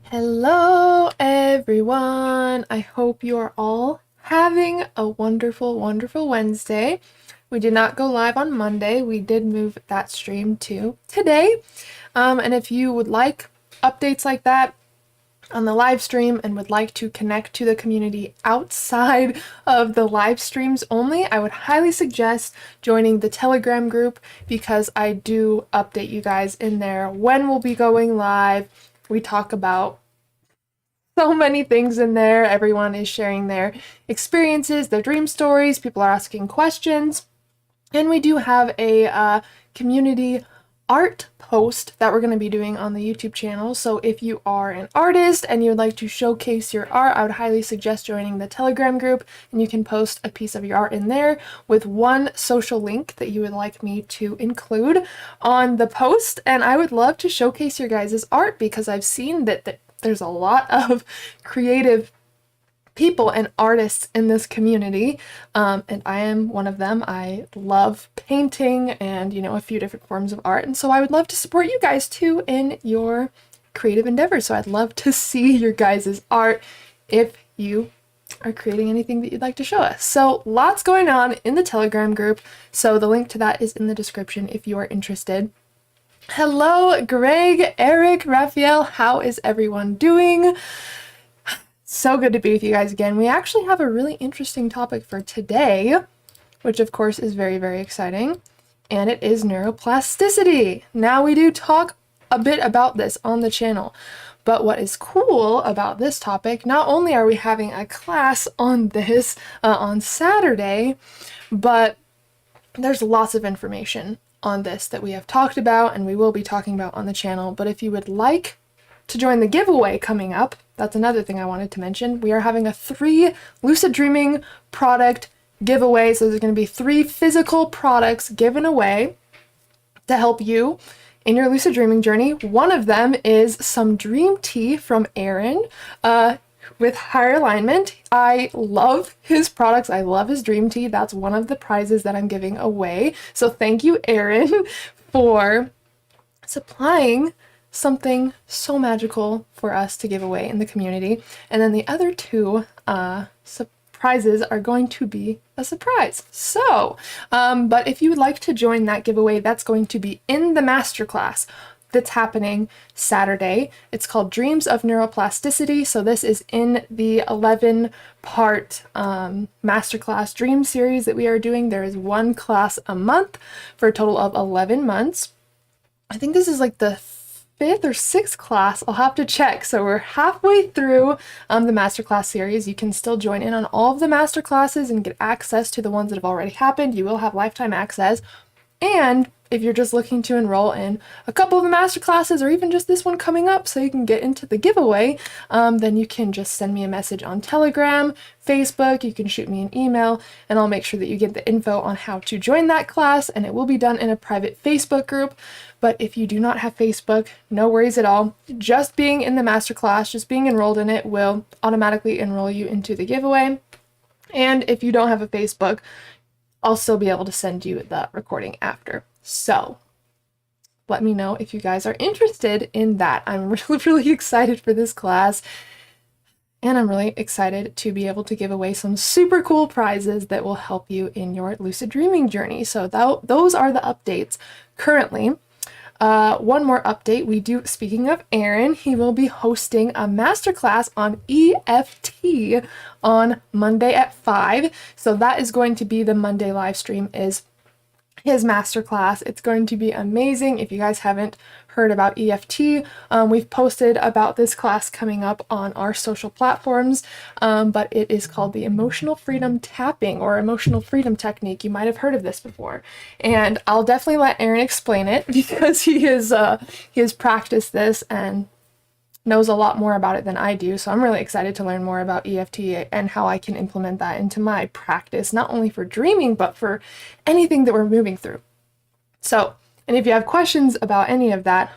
Hello everyone! I hope you are all having a wonderful, wonderful Wednesday. We did not go live on Monday. We did move that stream to today. And if you would like updates like that on the live stream and would like to connect to the community outside of the live streams only, I would highly suggest joining the Telegram group because I do update you guys in there when we'll be going live. We talk about so many things in there. Everyone is sharing their experiences, their dream stories. People are asking questions. And we do have a community art post that we're going to be doing on the YouTube channel. So if you are an artist and you would like to showcase your art, I would highly suggest joining the Telegram group, and you can post a piece of your art in there with one social link that you would like me to include on the post. And I would love to showcase your guys' art because I've seen that there's a lot of creative people and artists in this community, and I am one of them. I love painting and, a few different forms of art, and so I would love to support you guys too in your creative endeavors. So I'd love to see your guys' art if you are creating anything that you'd like to show us. So lots going on in the Telegram group, so the link to that is in the description if you are interested. Hello, Greg, Eric, Raphael, how is everyone doing? So good to be with you guys again. We actually have a really interesting topic for today, which of course is very, very exciting, and it is neuroplasticity. Now, we do talk a bit about this on the channel, but what is cool about this topic, not only are we having a class on this on Saturday, but there's lots of information on this that we have talked about and we will be talking about on the channel. But if you would like to join the giveaway coming up, that's another thing I wanted to mention. We are having a 3 Lucid Dreaming product giveaway. So there's going to be 3 physical products given away to help you in your lucid dreaming journey. One of them is some dream tea from Aaron with higher alignment. I love his products. I love his dream tea. That's one of the prizes that I'm giving away. So thank you, Aaron, for supplying something so magical for us to give away in the community. And then the other 2 surprises are going to be a surprise. So, but if you would like to join that giveaway, that's going to be in the masterclass that's happening Saturday. It's called Dreams of Neuroplasticity. So this is in the 11-part masterclass dream series that we are doing. There is 1 class a month for a total of 11 months. I think this is like the 5th or 6th class. I'll have to check. So we're halfway through the masterclass series. You can still join in on all of the masterclasses and get access to the ones that have already happened. You will have lifetime access. And if you're just looking to enroll in a couple of the masterclasses or even just this one coming up so you can get into the giveaway, then you can just send me a message on Telegram, Facebook, you can shoot me an email, and I'll make sure that you get the info on how to join that class, and it will be done in a private Facebook group. But if you do not have Facebook, no worries at all. Just being in the masterclass, just being enrolled in it will automatically enroll you into the giveaway. And if you don't have a Facebook, I'll still be able to send you the recording after. So let me know if you guys are interested in that. I'm really, really excited for this class, and I'm really excited to be able to give away some super cool prizes that will help you in your lucid dreaming journey. So those are the updates currently. One more update, speaking of Aaron, he will be hosting a masterclass on EFT on Monday at 5. So that is going to be the Monday live stream, is his masterclass. It's going to be amazing. If you guys haven't heard about EFT, we've posted about this class coming up on our social platforms, but it is called the emotional freedom tapping or emotional freedom technique. You might have heard of this before, and I'll definitely let Aaron explain it because he has practiced this and knows a lot more about it than I do. So I'm really excited to learn more about EFT and how I can implement that into my practice, not only for dreaming, but for anything that we're moving through. So, and if you have questions about any of that,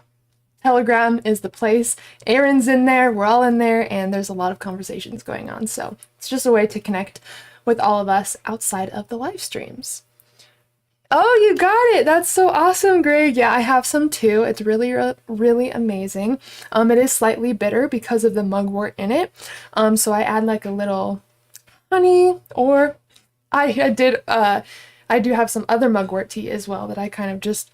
Telegram is the place. Aaron's in there, we're all in there, and there's a lot of conversations going on. So it's just a way to connect with all of us outside of the live streams. Oh, you got it. That's so awesome, Greg. Yeah, I have some too. It's really, really amazing. It is slightly bitter because of the mugwort in it. So I add like a little honey, or I do have some other mugwort tea as well that I kind of just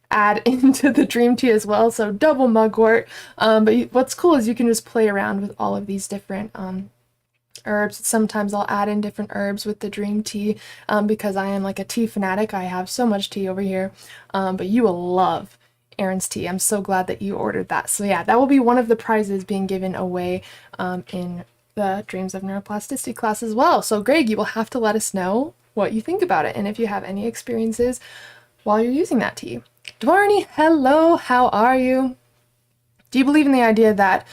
add into the dream tea as well. So double mugwort. But what's cool is you can just play around with all of these different herbs. Sometimes I'll add in different herbs with the dream tea because I am like a tea fanatic. I have so much tea over here, but you will love Erin's tea. I'm so glad that you ordered that. So yeah, that will be one of the prizes being given away in the Dreams of Neuroplasticity class as well. So Greg, you will have to let us know what you think about it and if you have any experiences while you're using that tea. Dvarni, hello, how are you? Do you believe in the idea that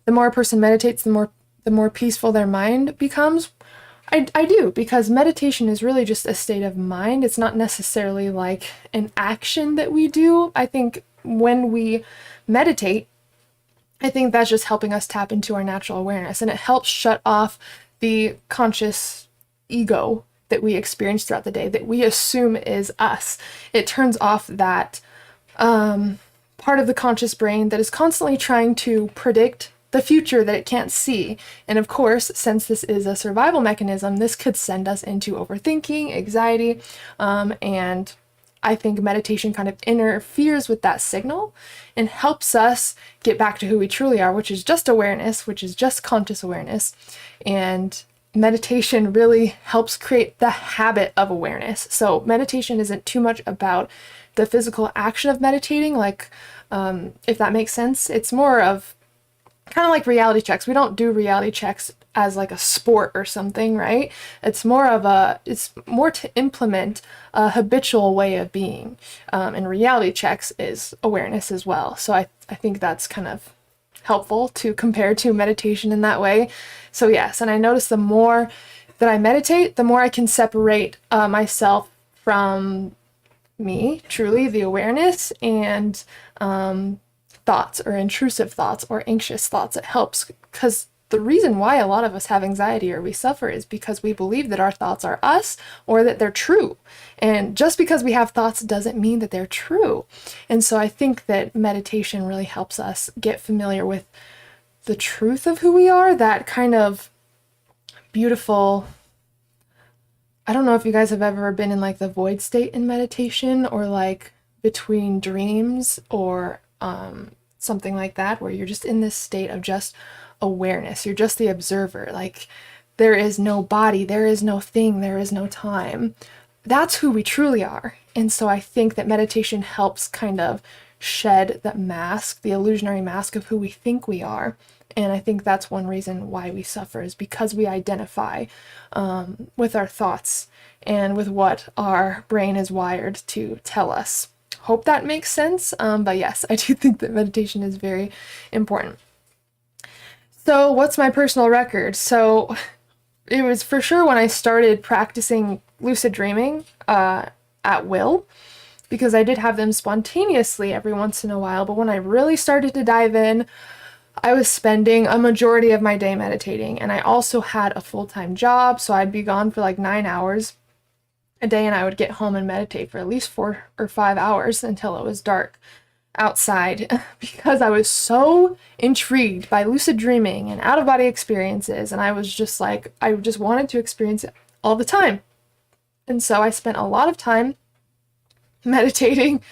the more a person meditates, the more peaceful their mind becomes? I do, because meditation is really just a state of mind. It's not necessarily like an action that we do. I think when we meditate, I think that's just helping us tap into our natural awareness, and it helps shut off the conscious ego that we experience throughout the day, that we assume is us. It turns off that part of the conscious brain that is constantly trying to predict the future that it can't see. And of course, since this is a survival mechanism, this could send us into overthinking, anxiety, and I think meditation kind of interferes with that signal and helps us get back to who we truly are, which is just awareness, which is just conscious awareness. And meditation really helps create the habit of awareness. So meditation isn't too much about the physical action of meditating, like, if that makes sense. It's more of kind of like reality checks. We don't do reality checks as like a sport or something, right? It's more to implement a habitual way of being. And reality checks is awareness as well. So I think that's kind of helpful to compare to meditation in that way. So yes, and I notice the more that I meditate, the more I can separate myself from me, truly, the awareness, and thoughts or intrusive thoughts or anxious thoughts. It helps, because the reason why a lot of us have anxiety or we suffer is because we believe that our thoughts are us or that they're true. And just because we have thoughts doesn't mean that they're true. And so I think that meditation really helps us get familiar with the truth of who we are, that kind of beautiful. I don't know if you guys have ever been in like the void state in meditation, or like between dreams, or something like that, where you're just in this state of just awareness. You're just the observer. Like, there is no body, there is no thing, there is no time. That's who we truly are. And so I think that meditation helps kind of shed that mask, the illusionary mask of who we think we are. And I think that's one reason why we suffer, is because we identify with our thoughts and with what our brain is wired to tell us. Hope that makes sense. But yes, I do think that meditation is very important. So what's my personal record? So it was for sure when I started practicing lucid dreaming at will, because I did have them spontaneously every once in a while. But when I really started to dive in, I was spending a majority of my day meditating. And I also had a full-time job, so I'd be gone for like 9 hours a day, and I would get home and meditate for at least 4 or 5 hours until it was dark outside, because I was so intrigued by lucid dreaming and out-of-body experiences, and I was just like, I just wanted to experience it all the time. And so I spent a lot of time meditating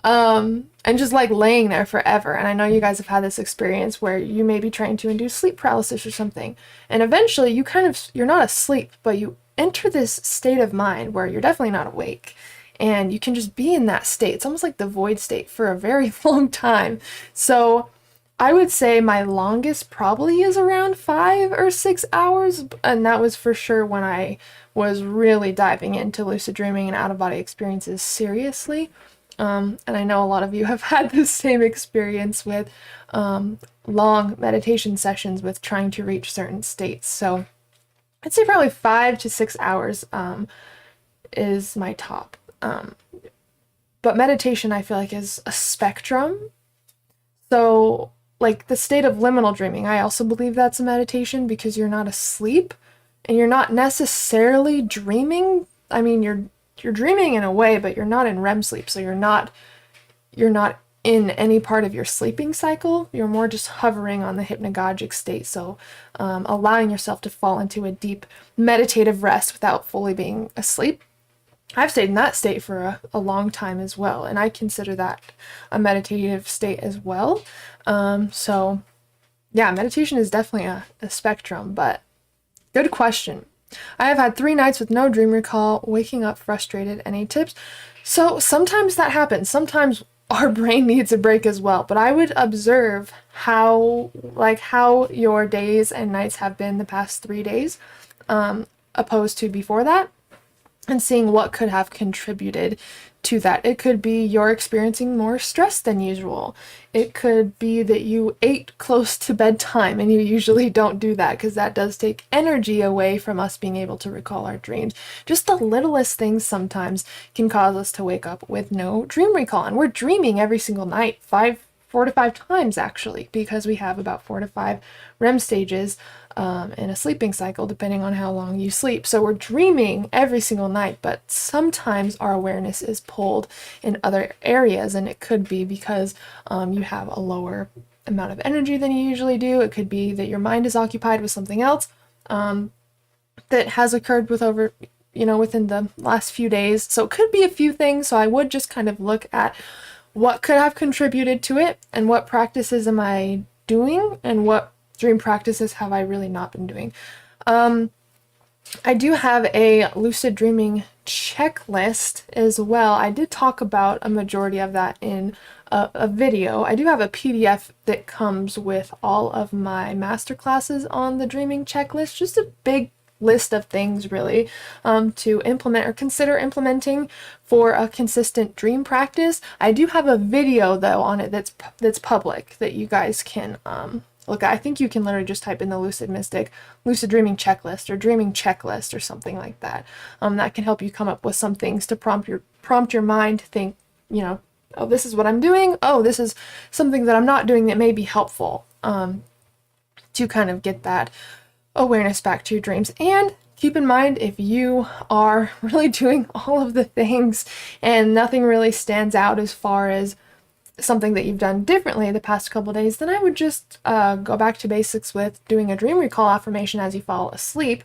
and just like laying there forever. And I know you guys have had this experience where you may be trying to induce sleep paralysis or something, and eventually you're not asleep, but you enter this state of mind where you're definitely not awake, and you can just be in that state. It's almost like the void state for a very long time. So I would say my longest probably is around 5 or 6 hours, and that was for sure when I was really diving into lucid dreaming and out-of-body experiences seriously. And I know a lot of you have had the same experience with long meditation sessions with trying to reach certain states. So I'd say probably 5 to 6 hours is my top. But meditation, I feel like, is a spectrum. So like the state of liminal dreaming, I also believe that's a meditation, because you're not asleep and you're not necessarily dreaming. I mean, you're dreaming in a way, but you're not in REM sleep. So you're not in any part of your sleeping cycle. You're more just hovering on the hypnagogic state. So allowing yourself to fall into a deep meditative rest without fully being asleep. I've stayed in that state for a long time as well, and I consider that a meditative state as well. So yeah, meditation is definitely a spectrum, but good question. I have had 3 nights with no dream recall, waking up frustrated. Any tips? So sometimes that happens. Sometimes our brain needs a break as well, but I would observe how your days and nights have been the past 3 days, opposed to before that, and seeing what could have contributed to that. It could be you're experiencing more stress than usual. It could be that you ate close to bedtime and you usually don't do that, because that does take energy away from us being able to recall our dreams. Just the littlest things sometimes can cause us to wake up with no dream recall. And we're dreaming every single night, 4 to 5 times actually, because we have about 4 to 5 REM stages in a sleeping cycle, depending on how long you sleep. So we're dreaming every single night, but sometimes our awareness is pulled in other areas, and it could be because you have a lower amount of energy than you usually do. It could be that your mind is occupied with something else that has occurred within the last few days. So it could be a few things. So I would just kind of look at what could have contributed to it, and what practices am I doing, and what dream practices have I really not been doing. I do have a lucid dreaming checklist as well. I did talk about a majority of that in a video. I do have a PDF that comes with all of my master classes on the dreaming checklist, just a big list of things really to implement or consider implementing for a consistent dream practice. I do have a video though on it that's public that you guys can look at. I think you can literally just type in the Lucid Mystic Lucid Dreaming Checklist or Dreaming Checklist or something like that. That can help you come up with some things to prompt your mind to think, oh, this is what I'm doing. Oh, this is something that I'm not doing that may be helpful to kind of get that awareness back to your dreams. And keep in mind, if you are really doing all of the things and nothing really stands out as far as something that you've done differently the past couple days, then I would just go back to basics with doing a dream recall affirmation as you fall asleep.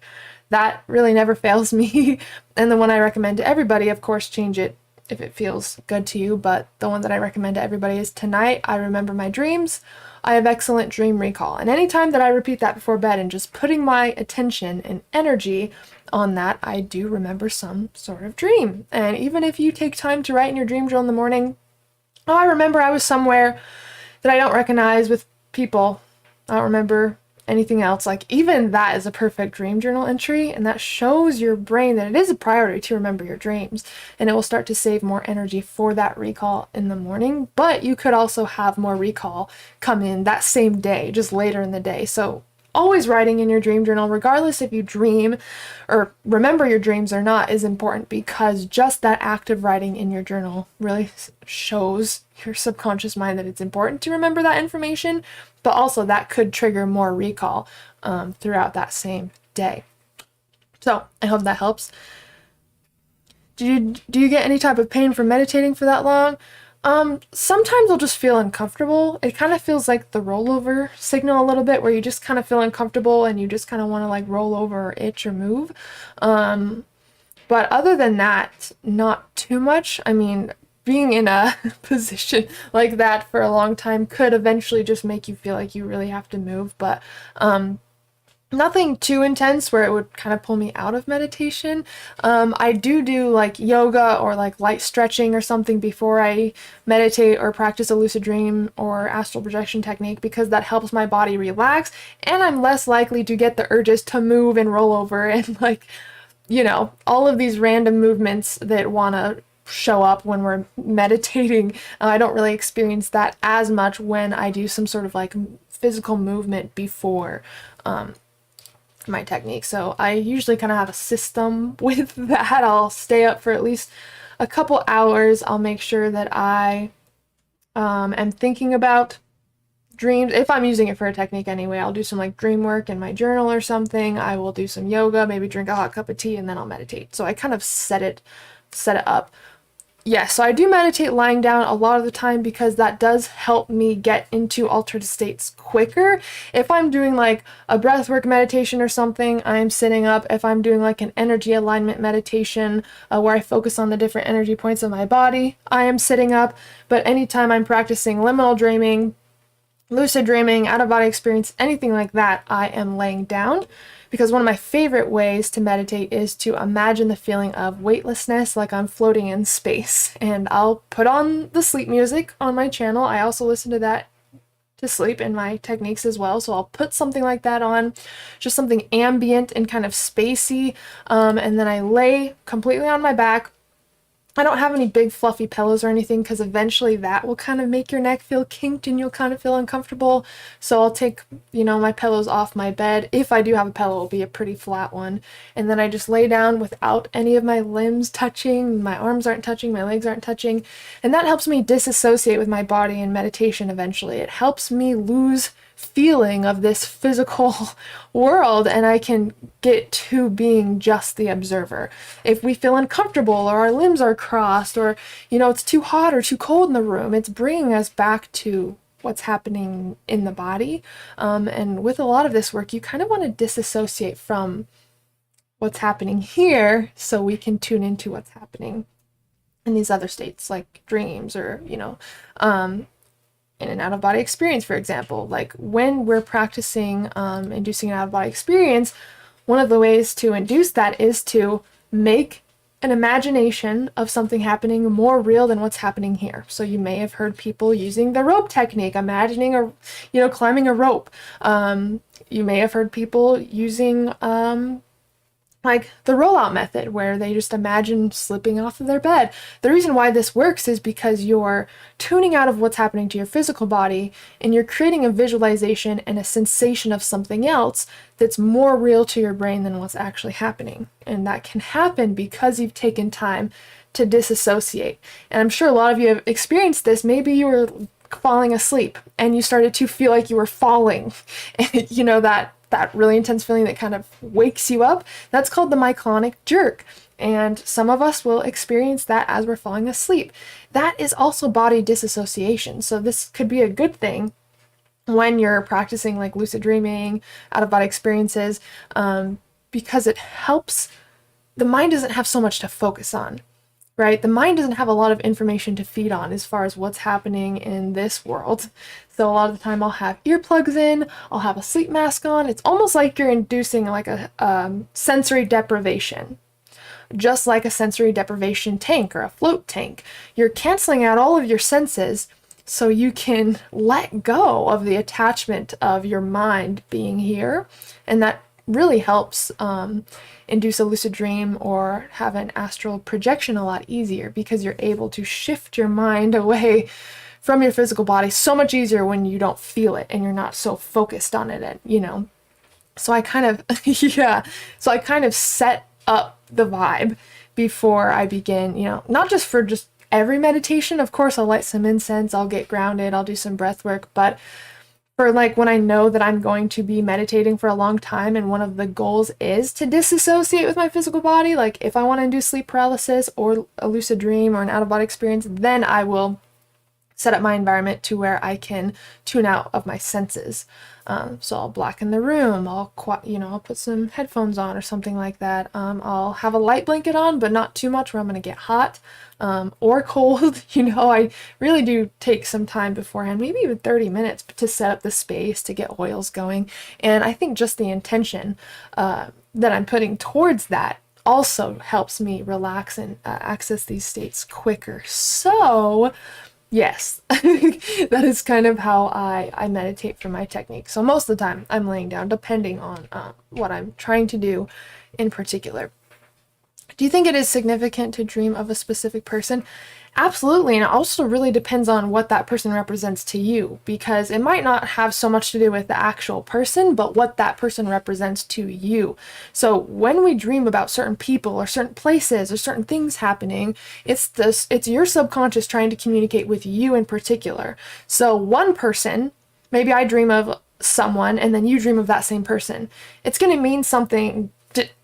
That really never fails me. And the one I recommend to everybody, of course, change it if it feels good to you, but the one that I recommend to everybody is: tonight I remember my dreams. I have excellent dream recall. And anytime that I repeat that before bed and just putting my attention and energy on that, I do remember some sort of dream. And even if you take time to write in your dream journal in the morning, oh, I remember I was somewhere that I don't recognize with people. I don't remember anything else. Like, even that is a perfect dream journal entry, and that shows your brain that it is a priority to remember your dreams, and it will start to save more energy for that recall in the morning. But you could also have more recall come in that same day, just later in the day. So always writing in your dream journal, regardless if you dream or remember your dreams or not, is important, because just that act of writing in your journal really shows your subconscious mind that it's important to remember that information, but also that could trigger more recall throughout that same day. So I hope that helps. Do you get any type of pain from meditating for that long? Sometimes I'll just feel uncomfortable. It kind of feels like the rollover signal a little bit, where you just kind of feel uncomfortable and you just kind of want to like roll over or itch or move. But other than that, not too much. I mean, being in a position like that for a long time could eventually just make you feel like you really have to move, but nothing too intense where it would kind of pull me out of meditation. I do like yoga or like light stretching or something before I meditate or practice a lucid dream or astral projection technique, because that helps my body relax, and I'm less likely to get the urges to move and roll over and all of these random movements that want to show up when we're meditating. I don't really experience that as much when I do some sort of like physical movement before my technique. So I usually kind of have a system with that. I'll stay up for at least a couple hours. I'll make sure that I am thinking about dreams. If I'm using it for a technique anyway, I'll do some like dream work in my journal or something. I will do some yoga, maybe drink a hot cup of tea, and then I'll meditate. So I kind of set it set it up. Yeah, so I do meditate lying down a lot of the time because that does help me get into altered states quicker. If I'm doing like a breathwork meditation or something, I'm sitting up. If I'm doing like an energy alignment meditation where I focus on the different energy points of my body, I am sitting up. But anytime I'm practicing liminal dreaming, lucid dreaming, out-of-body experience, anything like that, I am laying down. Because one of my favorite ways to meditate is to imagine the feeling of weightlessness, like I'm floating in space. And I'll put on the sleep music on my channel. I also listen to that to sleep in my techniques as well. So I'll put something like that on, just something ambient and kind of spacey. And then I lay completely on my back. I don't have any big fluffy pillows or anything because eventually that will kind of make your neck feel kinked and you'll kind of feel uncomfortable. So I'll take, my pillows off my bed. If I do have a pillow, it'll be a pretty flat one. And then I just lay down without any of my limbs touching. My arms aren't touching, my legs aren't touching. And that helps me disassociate with my body in meditation eventually. It helps me lose feeling of this physical world and I can get to being just the observer. If we feel uncomfortable or our limbs are crossed or it's too hot or too cold in the room, it's bringing us back to what's happening in the body. And with a lot of this work, you kind of want to disassociate from what's happening here so we can tune into what's happening in these other states like dreams or in an out-of-body experience, for example. Like when we're practicing inducing an out-of-body experience, one of the ways to induce that is to make an imagination of something happening more real than what's happening here. So you may have heard people using the rope technique, imagining climbing a rope. You may have heard people using like the rollout method where they just imagine slipping off of their bed. The reason why this works is because you're tuning out of what's happening to your physical body and you're creating a visualization and a sensation of something else that's more real to your brain than what's actually happening. And that can happen because you've taken time to disassociate. And I'm sure a lot of you have experienced this. Maybe you were falling asleep and you started to feel like you were falling. And that really intense feeling that kind of wakes you up, that's called the Micronic Jerk. And some of us will experience that as we're falling asleep. That is also body disassociation. So this could be a good thing when you're practicing like lucid dreaming, out-of-body experiences, because it helps. The mind doesn't have so much to focus on, right? The mind doesn't have a lot of information to feed on as far as what's happening in this world. So a lot of the time I'll have earplugs in, I'll have a sleep mask on. It's almost like you're inducing like a sensory deprivation, just like a sensory deprivation tank or a float tank. You're canceling out all of your senses so you can let go of the attachment of your mind being here. And that really helps induce a lucid dream or have an astral projection a lot easier because you're able to shift your mind away from your physical body so much easier when you don't feel it and you're not so focused on it, So I kind of, so I kind of set up the vibe before I begin, not just for just every meditation. Of course, I'll light some incense, I'll get grounded, I'll do some breath work, but for like when I know that I'm going to be meditating for a long time and one of the goals is to disassociate with my physical body, like if I want to do sleep paralysis or a lucid dream or an out-of-body experience, then I will set up my environment to where I can tune out of my senses. So I'll blacken the room, I'll put some headphones on or something like that. I'll have a light blanket on, but not too much where I'm going to get hot or cold. I really do take some time beforehand, maybe even 30 minutes to set up the space, to get oils going. And I think just the intention that I'm putting towards that also helps me relax and access these states quicker. So yes, that is kind of how I meditate for my technique. So most of the time I'm laying down, depending on what I'm trying to do in particular. Do you think it is significant to dream of a specific person? Absolutely, and it also really depends on what that person represents to you, because it might not have so much to do with the actual person, but what that person represents to you. So when we dream about certain people or certain places or certain things happening, it's your subconscious trying to communicate with you in particular. So one person, maybe I dream of someone and then you dream of that same person. It's going to mean something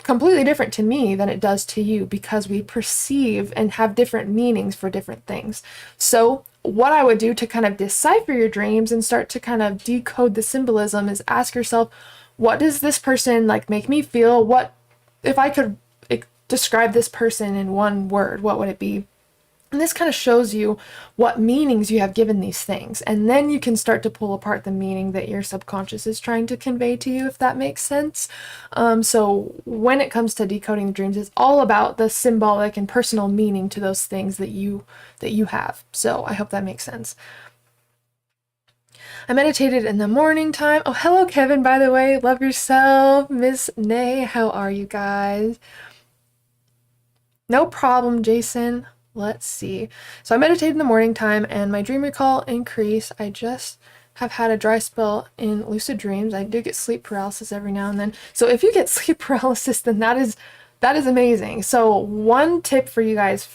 completely different to me than it does to you, because we perceive and have different meanings for different things. So what I would do to kind of decipher your dreams and start to kind of decode the symbolism is ask yourself, what does this person like make me feel? What, if I could describe this person in one word, what would it be? And this kind of shows you what meanings you have given these things. And then you can start to pull apart the meaning that your subconscious is trying to convey to you, if that makes sense. So when it comes to decoding the dreams, it's all about the symbolic and personal meaning to those things that you have. So I hope that makes sense. I meditated in the morning time. Oh, hello, Kevin, by the way. Love yourself. Miss Nay, how are you guys? No problem, Jason. Let's see. So I meditated in the morning time and my dream recall increased. I just have had a dry spell in lucid dreams. I do get sleep paralysis every now and then. So if you get sleep paralysis, then that is amazing. So one tip for you guys,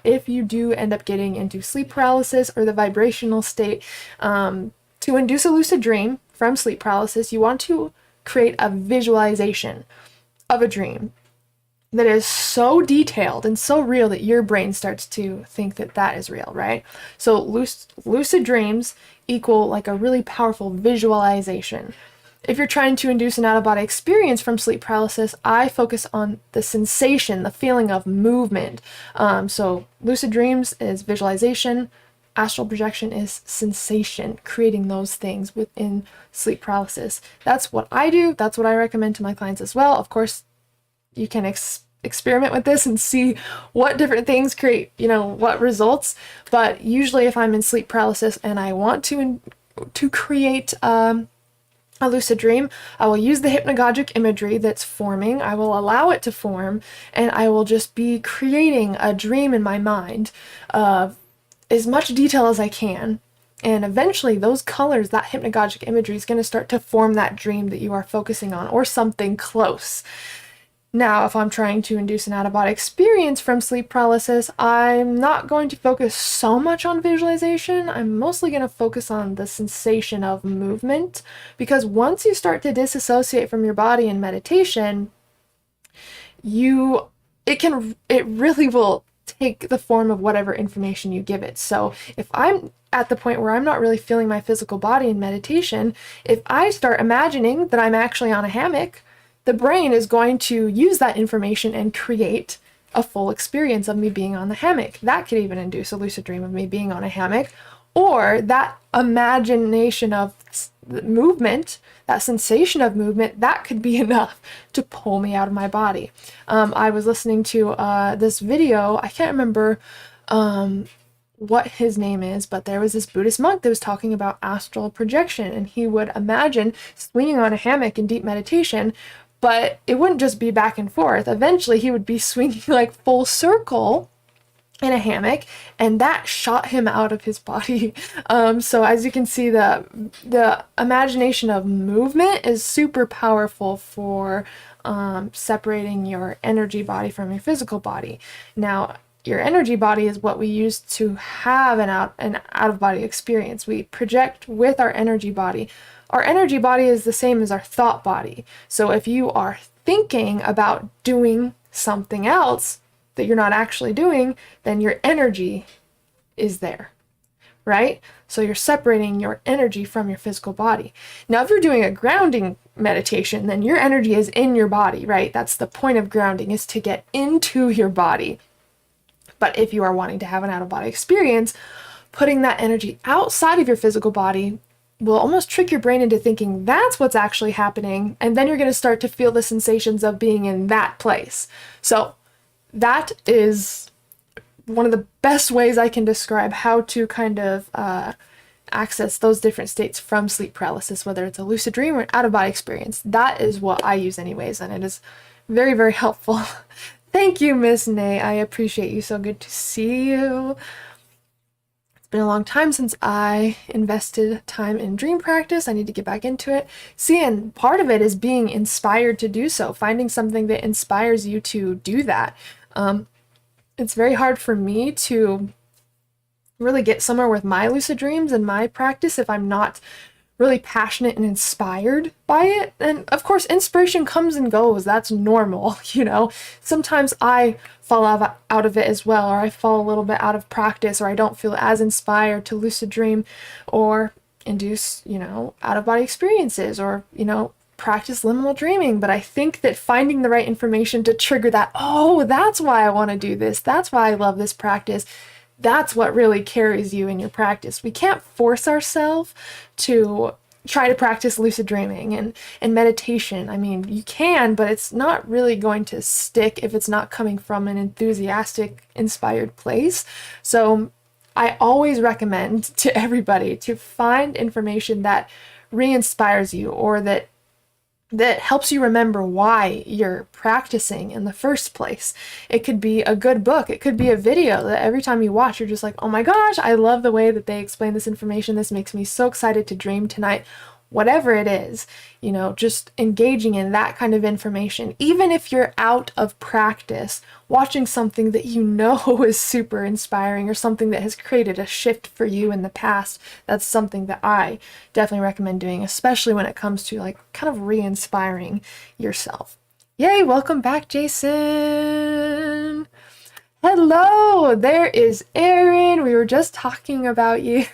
if you do end up getting into sleep paralysis or the vibrational state, to induce a lucid dream from sleep paralysis, you want to create a visualization of a dream that is so detailed and so real that your brain starts to think that that is real, right? So lucid dreams equal like a really powerful visualization. If you're trying to induce an out-of-body experience from sleep paralysis, I focus on the sensation, the feeling of movement. So lucid dreams is visualization, astral projection is sensation, creating those things within sleep paralysis. That's what I do. That's what I recommend to my clients as well. Of course, you can experiment with this and see what different things create, what results. But usually if I'm in sleep paralysis and I want to create a lucid dream, I will use the hypnagogic imagery that's forming. I will allow it to form, and I will just be creating a dream in my mind of as much detail as I can. And eventually those colors, that hypnagogic imagery is going to start to form that dream that you are focusing on, or something close. Now, if I'm trying to induce an out-of-body experience from sleep paralysis, I'm not going to focus so much on visualization. I'm mostly going to focus on the sensation of movement, because once you start to disassociate from your body in meditation, it really will take the form of whatever information you give it. So if I'm at the point where I'm not really feeling my physical body in meditation, if I start imagining that I'm actually on a hammock, the brain is going to use that information and create a full experience of me being on the hammock. That could even induce a lucid dream of me being on a hammock, or that imagination of movement, that sensation of movement, that could be enough to pull me out of my body. I was listening to this video, I can't remember what his name is, but there was this Buddhist monk that was talking about astral projection, and he would imagine swinging on a hammock in deep meditation, but it wouldn't just be back and forth. Eventually he would be swinging like full circle in a hammock, and that shot him out of his body. So as you can see, the imagination of movement is super powerful for separating your energy body from your physical body. Now, your energy body is what we use to have an out-of-body experience. We project with our energy body. Our energy body is the same as our thought body. So if you are thinking about doing something else that you're not actually doing, then your energy is there, right? So you're separating your energy from your physical body. Now, if you're doing a grounding meditation, then your energy is in your body, right? That's the point of grounding, is to get into your body. But if you are wanting to have an out-of-body experience, putting that energy outside of your physical body will almost trick your brain into thinking that's what's actually happening, and then you're going to start to feel the sensations of being in that place. So that is one of the best ways I can describe how to kind of access those different states from sleep paralysis, whether it's a lucid dream or an out-of-body experience. That is what I use anyways, and it is very, very helpful. Thank you, Miss Nay. I appreciate you. So good to see you. It's been a long time since I invested time in dream practice. I need to get back into it. See, and part of it is being inspired to do so, finding something that inspires you to do that. It's very hard for me to really get somewhere with my lucid dreams and my practice if I'm not really passionate and inspired by it. And of course, inspiration comes and goes. That's normal, you know. Sometimes I fall out of it as well, or I fall a little bit out of practice, or I don't feel as inspired to lucid dream or induce, you know, out-of-body experiences, or, you know, practice liminal dreaming. But I think that finding the right information to trigger that, oh, that's why I want to do this, that's why I love this practice, that's what really carries you in your practice. We can't force ourselves to try to practice lucid dreaming and meditation. I mean, you can, but it's not really going to stick if it's not coming from an enthusiastic, inspired place. So I always recommend to everybody to find information that re-inspires you, or that helps you remember why you're practicing in the first place. It could be a good book. It could be a video that every time you watch, you're just like, oh my gosh, I love the way that they explain this information. This makes me so excited to dream tonight. Whatever it is, you know, just engaging in that kind of information. Even if you're out of practice, watching something that you know is super inspiring, or something that has created a shift for you in the past, that's something that I definitely recommend doing, especially when it comes to like kind of re-inspiring yourself. Yay, welcome back, Jason. Hello, there is Erin. We were just talking about you.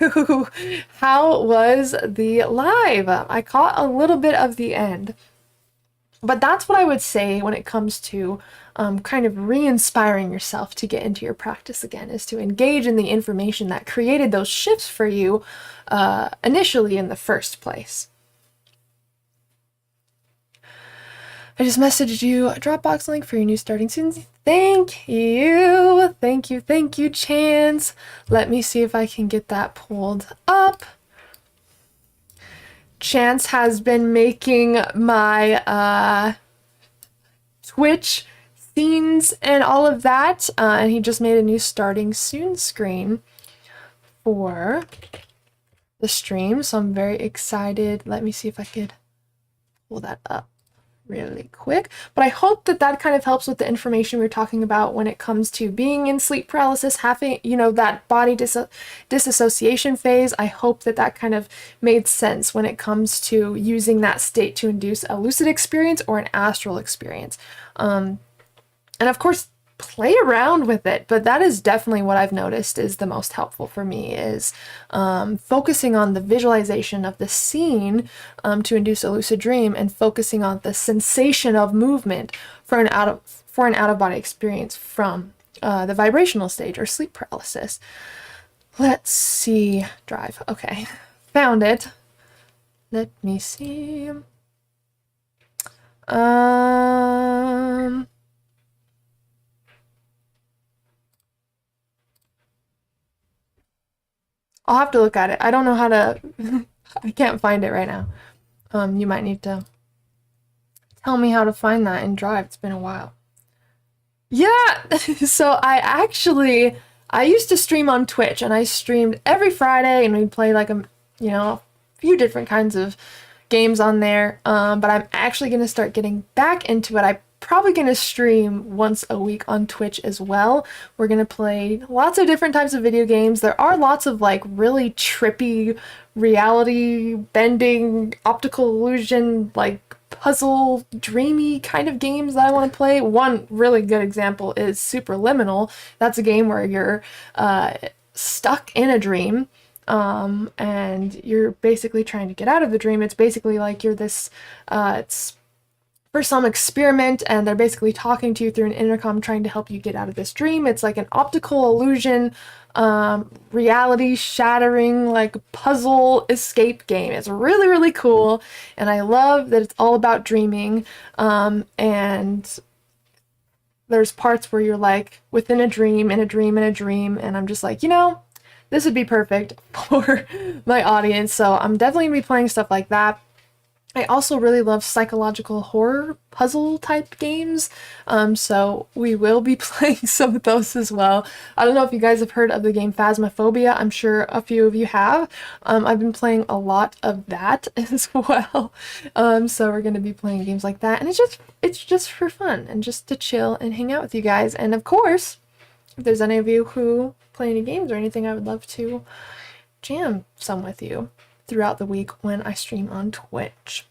How was the live? I caught a little bit of the end. But that's what I would say when it comes to kind of re-inspiring yourself to get into your practice again, is to engage in the information that created those shifts for you initially in the first place. I just messaged you a Dropbox link for your new starting students. Thank you. Thank you. Thank you, Chance. Let me see if I can get that pulled up. Chance has been making my Twitch scenes and all of that. And he just made a new starting soon screen for the stream. So I'm very excited. Let me see if I could pull that up really quick. But I hope that that kind of helps with the information we're talking about when it comes to being in sleep paralysis, having, you know, that body disassociation phase. I hope that that kind of made sense when it comes to using that state to induce a lucid experience or an astral experience. And of course, play around with it, but that is definitely what I've noticed is the most helpful for me, is focusing on the visualization of the scene to induce a lucid dream, and focusing on the sensation of movement for an out-of-body experience from the vibrational stage or sleep paralysis. Let's see, drive. Okay, found it. Let me see. I'll have to look at it. I don't know how to, I can't find it right now. You might need to tell me how to find that in Drive. It's been a while. Yeah, so I used to stream on Twitch, and I streamed every Friday, and we'd play like a few different kinds of games on there. But I'm actually going to start getting back into it. I'm probably going to stream once a week on Twitch as well. We're going to play lots of different types of video games. There are lots of like really trippy, reality bending, optical illusion, like puzzle, dreamy kind of games that I want to play. One really good example is Superliminal. That's a game where you're stuck in a dream, and you're basically trying to get out of the dream. It's basically like you're this, it's for some experiment, and they're basically talking to you through an intercom trying to help you get out of this dream. It's like an optical illusion, reality shattering, like puzzle escape game. It's really, really cool, and I love that it's all about dreaming, and there's parts where you're like within a dream, in a dream, in a dream, and I'm just like, this would be perfect for my audience. So I'm definitely gonna be playing stuff like that. I also really love psychological horror puzzle type games, so we will be playing some of those as well. I don't know if you guys have heard of the game Phasmophobia. I'm sure a few of you have. I've been playing a lot of that as well, so we're going to be playing games like that, and it's just for fun and just to chill and hang out with you guys. And of course, if there's any of you who play any games or anything, I would love to jam some with you. throughout the week when I stream on Twitch.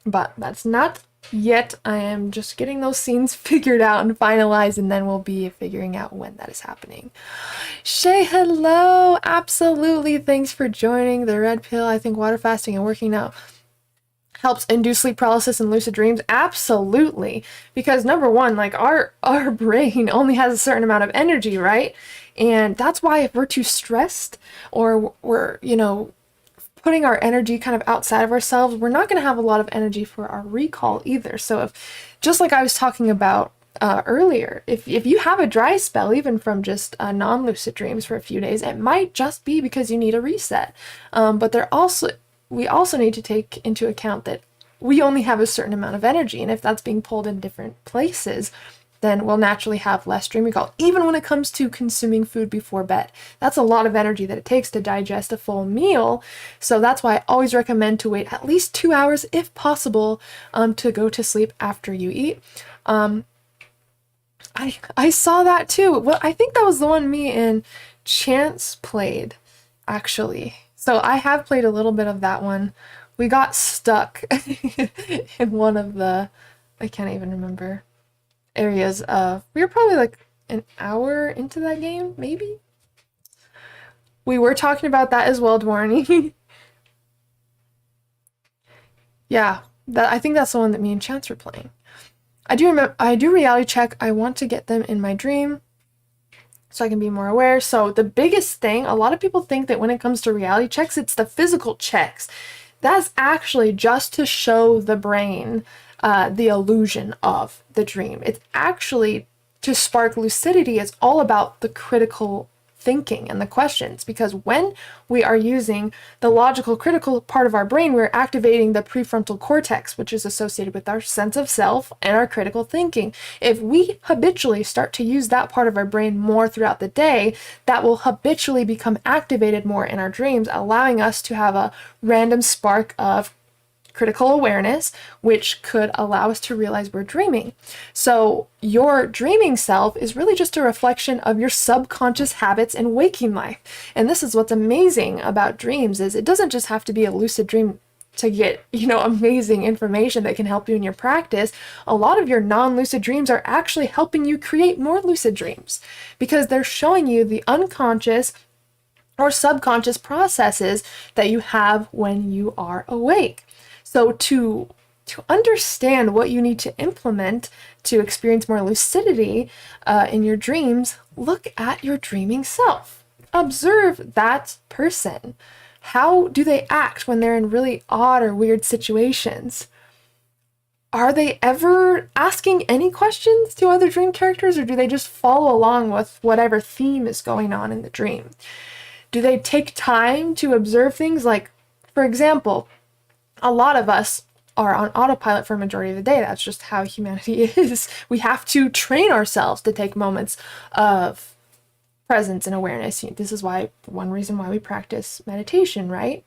But that's not yet. I am just getting those scenes figured out and finalized, and then we'll be figuring out when that is happening. Shay, hello! Absolutely, thanks for joining. The red pill, I think water fasting and working out helps induce sleep paralysis and lucid dreams. Absolutely, because number one, like our brain only has a certain amount of energy, right? And that's why if we're too stressed or we're, you know, putting our energy kind of outside of ourselves, we're not going to have a lot of energy for our recall either. So if, just like I was talking about earlier, if you have a dry spell, even from just non-lucid dreams for a few days, it might just be because you need a reset. But we also need to take into account that we only have a certain amount of energy, and if that's being pulled in different places, then we'll naturally have less dream recall. Even when it comes to consuming food before bed, that's a lot of energy that it takes to digest a full meal. So that's why I always recommend to wait at least 2 hours, if possible, to go to sleep after you eat. I saw that too. Well, I think that was the one me and Chance played, actually. So I have played a little bit of that one. We got stuck in one of the, I can't even remember, areas of, we were probably like an hour into that game, maybe? We were talking about that as well, Dwarney. Yeah, I think that's the one that me and Chance were playing. I do reality check. I want to get them in my dream so I can be more aware. So the biggest thing, a lot of people think that when it comes to reality checks, it's the physical checks. That's actually just to show the brain the illusion of the dream. It's actually to spark lucidity. It's all about the critical thinking and the questions, because when we are using the logical critical part of our brain, we're activating the prefrontal cortex, which is associated with our sense of self and our critical thinking. If we habitually start to use that part of our brain more throughout the day, that will habitually become activated more in our dreams, allowing us to have a random spark of critical awareness, which could allow us to realize we're dreaming. So your dreaming self is really just a reflection of your subconscious habits in waking life. And this is what's amazing about dreams, is it doesn't just have to be a lucid dream to get, you know, amazing information that can help you in your practice. A lot of your non-lucid dreams are actually helping you create more lucid dreams, because they're showing you the unconscious or subconscious processes that you have when you are awake. So to understand what you need to implement to experience more lucidity in your dreams, look at your dreaming self. Observe that person. How do they act when they're in really odd or weird situations? Are they ever asking any questions to other dream characters, or do they just follow along with whatever theme is going on in the dream? Do they take time to observe things? Like, for example, a lot of us are on autopilot for a majority of the day. That's just how humanity is. We have to train ourselves to take moments of presence and awareness. This is one reason why we practice meditation, right?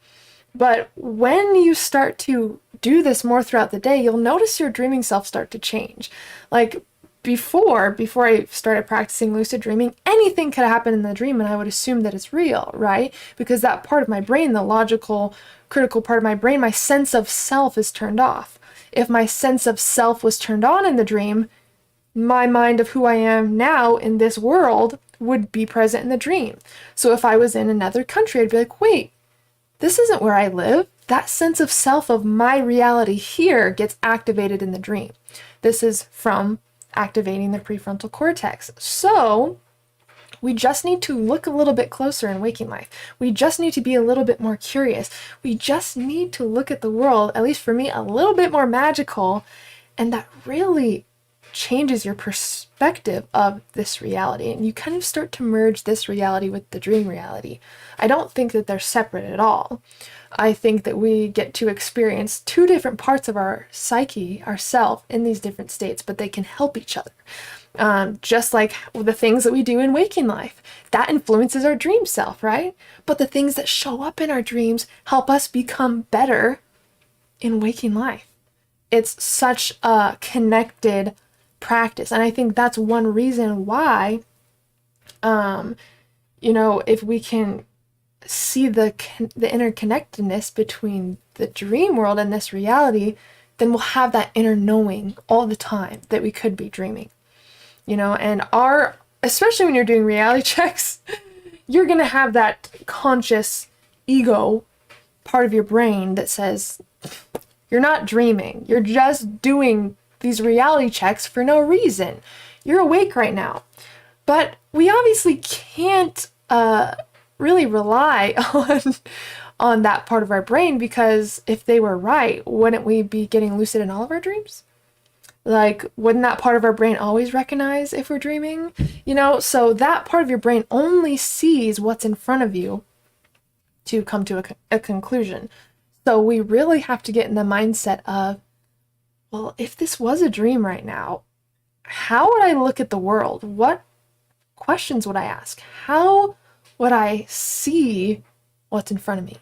But when you start to do this more throughout the day, you'll notice your dreaming self start to change. Like before I started practicing lucid dreaming, anything could happen in the dream and I would assume that it's real, right? Because that part of my brain, the logical, critical part of my brain, my sense of self is turned off. If my sense of self was turned on in the dream, my mind of who I am now in this world would be present in the dream. So if I was in another country, I'd be like, wait, this isn't where I live. That sense of self of my reality here gets activated in the dream. This is from activating the prefrontal cortex. So we just need to look a little bit closer in waking life. We just need to be a little bit more curious. We just need to look at the world, at least for me, a little bit more magical. And that really changes your perspective of this reality. And you kind of start to merge this reality with the dream reality. I don't think that they're separate at all. I think that we get to experience two different parts of our psyche, ourself, in these different states, but they can help each other. Just like the things that we do in waking life, that influences our dream self, right? But the things that show up in our dreams help us become better in waking life. It's such a connected practice. And I think that's one reason why, if we can see the interconnectedness between the dream world and this reality, then we'll have that inner knowing all the time that we could be dreaming, you know. And especially when you're doing reality checks, you're gonna have that conscious ego part of your brain that says, you're not dreaming, you're just doing these reality checks for no reason. You're awake right now. But we obviously can't really rely on that part of our brain, because if they were right, wouldn't we be getting lucid in all of our dreams? Like, wouldn't that part of our brain always recognize if we're dreaming? You know, so that part of your brain only sees what's in front of you to come to a conclusion. So we really have to get in the mindset of, well, if this was a dream right now, how would I look at the world? What questions would I ask? How would I see what's in front of me?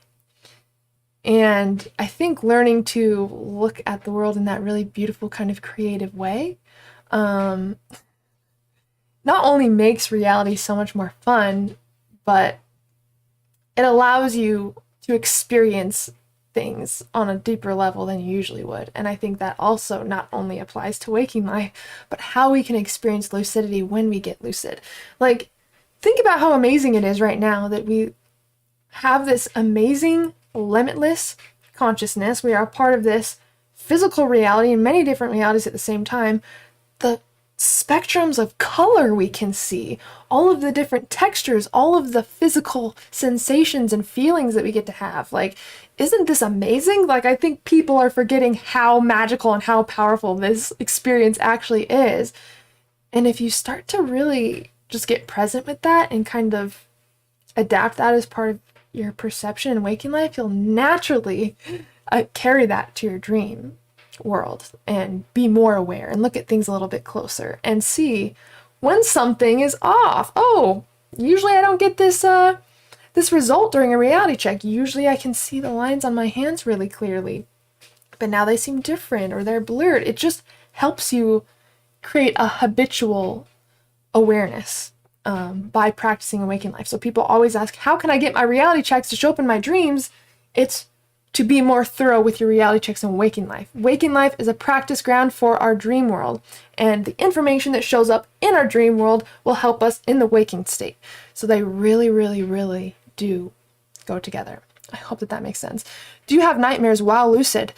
And I think learning to look at the world in that really beautiful kind of creative way not only makes reality so much more fun, but it allows you to experience things on a deeper level than you usually would. And I think that also not only applies to waking life, but how we can experience lucidity when we get lucid. Like, think about how amazing it is right now that we have this amazing, limitless consciousness. We are a part of this physical reality and many different realities at the same time. The spectrums of color we can see, all of the different textures, all of the physical sensations and feelings that we get to have. Like, isn't this amazing? Like, I think people are forgetting how magical and how powerful this experience actually is. And if you start to really just get present with that and kind of adapt that as part of your perception in waking life, you'll naturally carry that to your dream world and be more aware and look at things a little bit closer and see when something is off. Oh, usually I don't get this result during a reality check. Usually I can see the lines on my hands really clearly, but now they seem different or they're blurred. It just helps you create a habitual awareness by practicing in waking life. So people always ask, how can I get my reality checks to show up in my dreams? It's to be more thorough with your reality checks in waking life. Waking life is a practice ground for our dream world, and the information that shows up in our dream world will help us in the waking state. So they really, really, really do go together. I hope that makes sense. Do you have nightmares while lucid?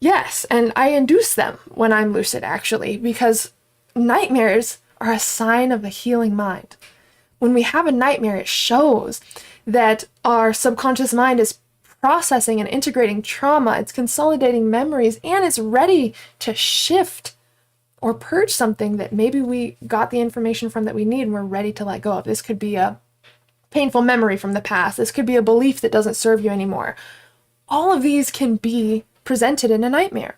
Yes, and I induce them when I'm lucid, actually, because nightmares are a sign of a healing mind. When we have a nightmare, it shows that our subconscious mind is processing and integrating trauma, it's consolidating memories, and it's ready to shift or purge something that maybe we got the information from that we need and we're ready to let go of. This could be a painful memory from the past. This could be a belief that doesn't serve you anymore. All of these can be presented in a nightmare.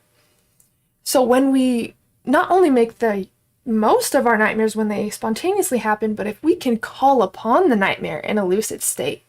So when we not only make the most of our nightmares when they spontaneously happen, but if we can call upon the nightmare in a lucid state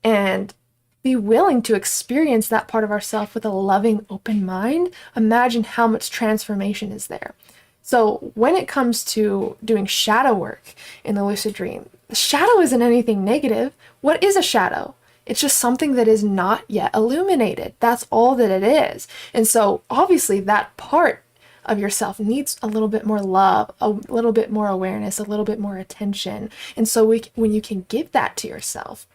and be willing to experience that part of ourself with a loving, open mind, imagine how much transformation is there. So when it comes to doing shadow work in the lucid dream, the shadow isn't anything negative. What is a shadow? It's just something that is not yet illuminated. That's all that it is. And so obviously that part of yourself needs a little bit more love, a little bit more awareness, a little bit more attention. And so when you can give that to yourself,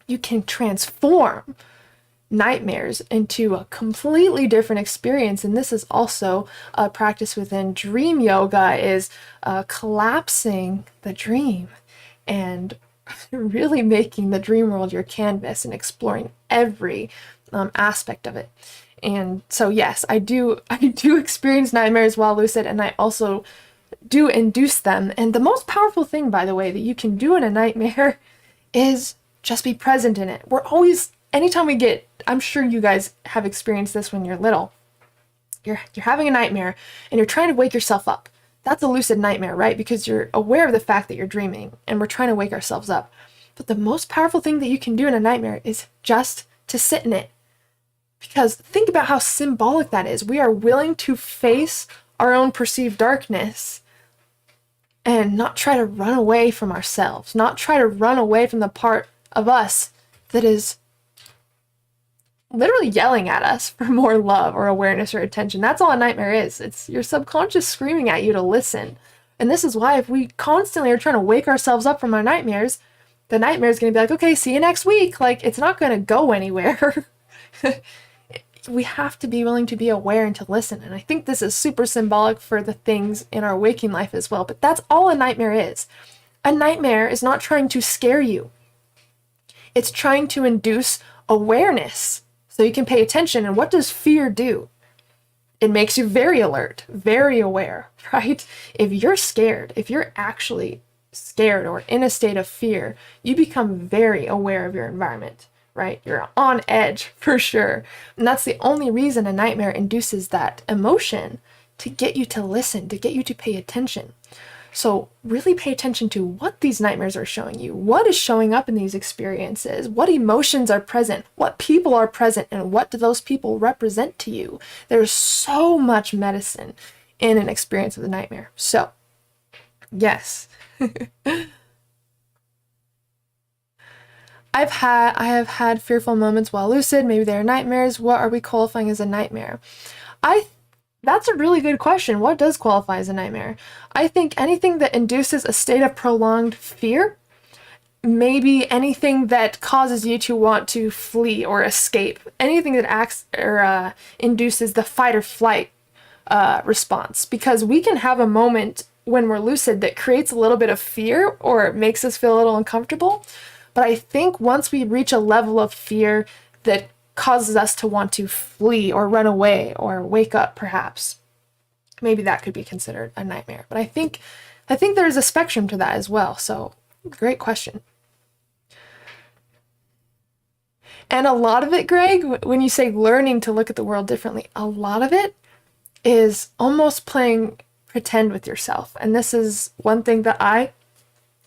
you can transform nightmares into a completely different experience. And this is also a practice within dream yoga, is collapsing the dream and really making the dream world your canvas and exploring every aspect of it. And so yes, I do experience nightmares while lucid, and I also do induce them. And the most powerful thing, by the way, that you can do in a nightmare is just be present in it. We're always, anytime we get, I'm sure you guys have experienced this when you're little, you're having a nightmare and you're trying to wake yourself up. That's a lucid nightmare, right? Because you're aware of the fact that you're dreaming and we're trying to wake ourselves up. But the most powerful thing that you can do in a nightmare is just to sit in it. Because think about how symbolic that is. We are willing to face our own perceived darkness and not try to run away from ourselves, not try to run away from the part of us that is literally yelling at us for more love or awareness or attention. That's all a nightmare is. It's your subconscious screaming at you to listen. And this is why if we constantly are trying to wake ourselves up from our nightmares, the nightmare is going to be like, okay, see you next week. Like, it's not going to go anywhere. We have to be willing to be aware and to listen. And I think this is super symbolic for the things in our waking life as well. But that's all a nightmare is. A nightmare is not trying to scare you. It's trying to induce awareness so you can pay attention. And what does fear do? It makes you very alert, very aware, right? If you're scared, if you're actually scared or in a state of fear, you become very aware of your environment, right? You're on edge for sure. And that's the only reason a nightmare induces that emotion, to get you to listen, to get you to pay attention. So really pay attention to what these nightmares are showing you. What is showing up in these experiences? What emotions are present? What people are present? And what do those people represent to you? There's so much medicine in an experience of the nightmare. So, yes. I have had fearful moments while lucid. Maybe they're nightmares. What are we qualifying as a nightmare? That's a really good question. What does qualify as a nightmare? I think anything that induces a state of prolonged fear, maybe anything that causes you to want to flee or escape, anything that acts or induces the fight or flight response. Because we can have a moment when we're lucid that creates a little bit of fear or makes us feel a little uncomfortable. But I think once we reach a level of fear that causes us to want to flee or run away or wake up, perhaps, maybe that could be considered a nightmare. But I think there's a spectrum to that as well. So great question. And a lot of it, Greg, when you say learning to look at the world differently, a lot of it is almost playing pretend with yourself. And this is one thing that I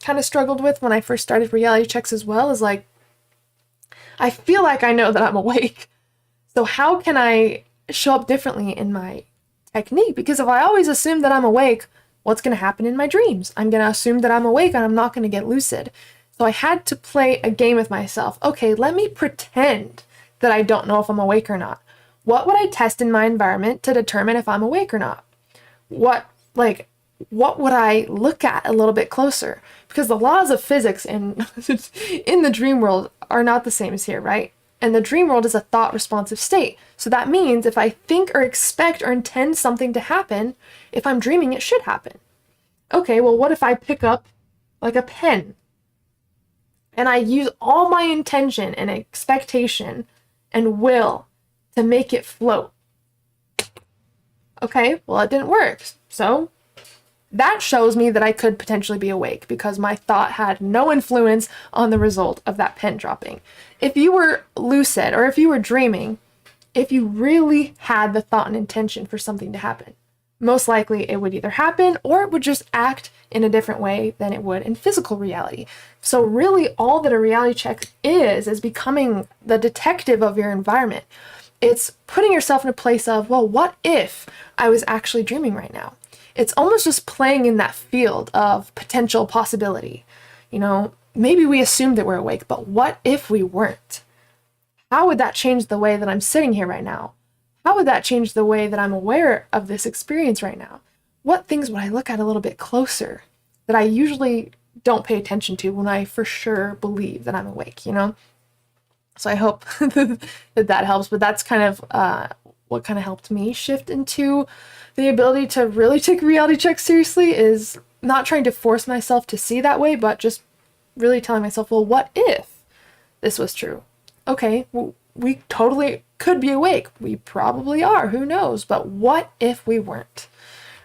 kind of struggled with when I first started reality checks as well, is like, I feel like I know that I'm awake. So how can I show up differently in my technique? Because if I always assume that I'm awake, what's going to happen in my dreams? I'm going to assume that I'm awake and I'm not going to get lucid. So I had to play a game with myself. Okay, let me pretend that I don't know if I'm awake or not. What would I test in my environment to determine if I'm awake or not? What would I look at a little bit closer? Because the laws of physics in the dream world are not the same as here, right? And the dream world is a thought-responsive state. So that means if I think or expect or intend something to happen, if I'm dreaming, it should happen. Okay, well, what if I pick up like a pen and I use all my intention and expectation and will to make it float? Okay, well, it didn't work. So that shows me that I could potentially be awake because my thought had no influence on the result of that pen dropping. If you were lucid or if you were dreaming, if you really had the thought and intention for something to happen, most likely it would either happen or it would just act in a different way than it would in physical reality. So really all that a reality check is becoming the detective of your environment. It's putting yourself in a place of, well, what if I was actually dreaming right now? It's almost just playing in that field of potential possibility. You know, maybe we assumed that we're awake, but what if we weren't? How would that change the way that I'm sitting here right now? How would that change the way that I'm aware of this experience right now? What things would I look at a little bit closer that I usually don't pay attention to when I for sure believe that I'm awake, you know? So I hope that helps, but that's kind of what kind of helped me shift into the ability to really take reality checks seriously, is not trying to force myself to see that way, but just really telling myself, well, what if this was true? Okay, well, we totally could be awake. We probably are, who knows? But what if we weren't?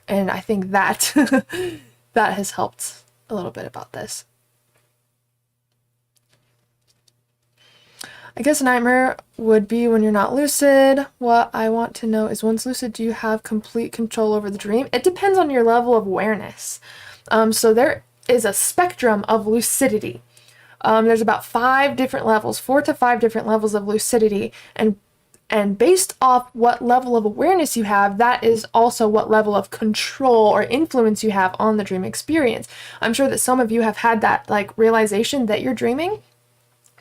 And I think that that has helped a little bit about this. I guess a nightmare would be when you're not lucid. What I want to know is, once lucid, do you have complete control over the dream? It depends on your level of awareness. So there is a spectrum of lucidity. There's about 5 different levels, 4 to 5 different levels of lucidity. And based off what level of awareness you have, that is also what level of control or influence you have on the dream experience. I'm sure that some of you have had that like realization that you're dreaming.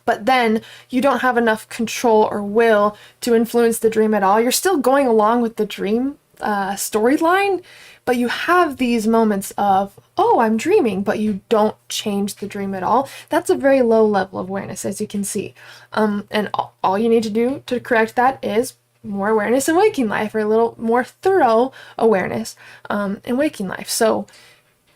but then you don't have enough control or will to influence the dream at all. You're still going along with the dream storyline, but you have these moments of, oh, I'm dreaming, but you don't change the dream at all. That's a very low level of awareness, as you can see. And all you need to do to correct that is more awareness in waking life, or a little more thorough awareness in waking life. So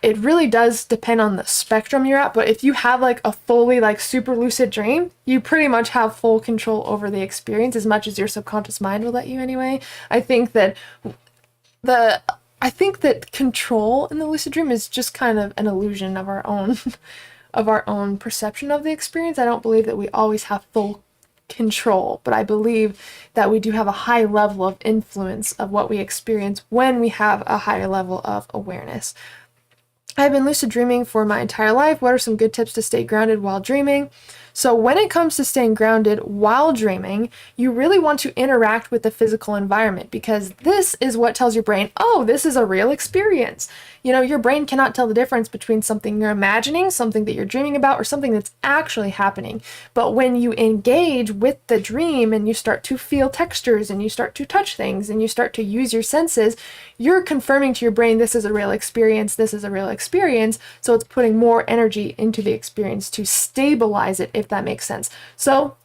it really does depend on the spectrum you're at, but if you have like a fully like super lucid dream, you pretty much have full control over the experience, as much as your subconscious mind will let you anyway. I think that control in the lucid dream is just kind of an illusion of our own of our own perception of the experience. I don't believe that we always have full control, but I believe that we do have a high level of influence of what we experience when we have a higher level of awareness. I've been lucid dreaming for my entire life. What are some good tips to stay grounded while dreaming? So when it comes to staying grounded while dreaming, you really want to interact with the physical environment, because this is what tells your brain, oh, this is a real experience. You know, your brain cannot tell the difference between something you're imagining, something that you're dreaming about, or something that's actually happening. But when you engage with the dream and you start to feel textures and you start to touch things and you start to use your senses, you're confirming to your brain, this is a real experience, this is a real experience. So it's putting more energy into the experience to stabilize it, if that makes sense. So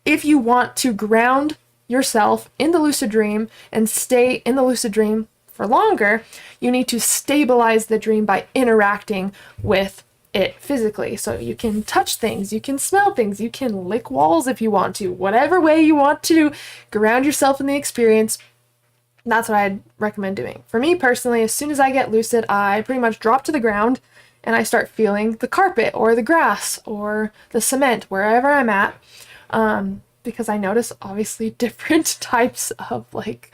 if you want to ground yourself in the lucid dream and stay in the lucid dream for longer, you need to stabilize the dream by interacting with it physically. So you can touch things, you can smell things, you can lick walls if you want to, whatever way you want to ground yourself in the experience. That's what I'd recommend doing. For me personally, as soon as I get lucid, I pretty much drop to the ground and I start feeling the carpet or the grass or the cement wherever I'm at, because I notice obviously different types of like,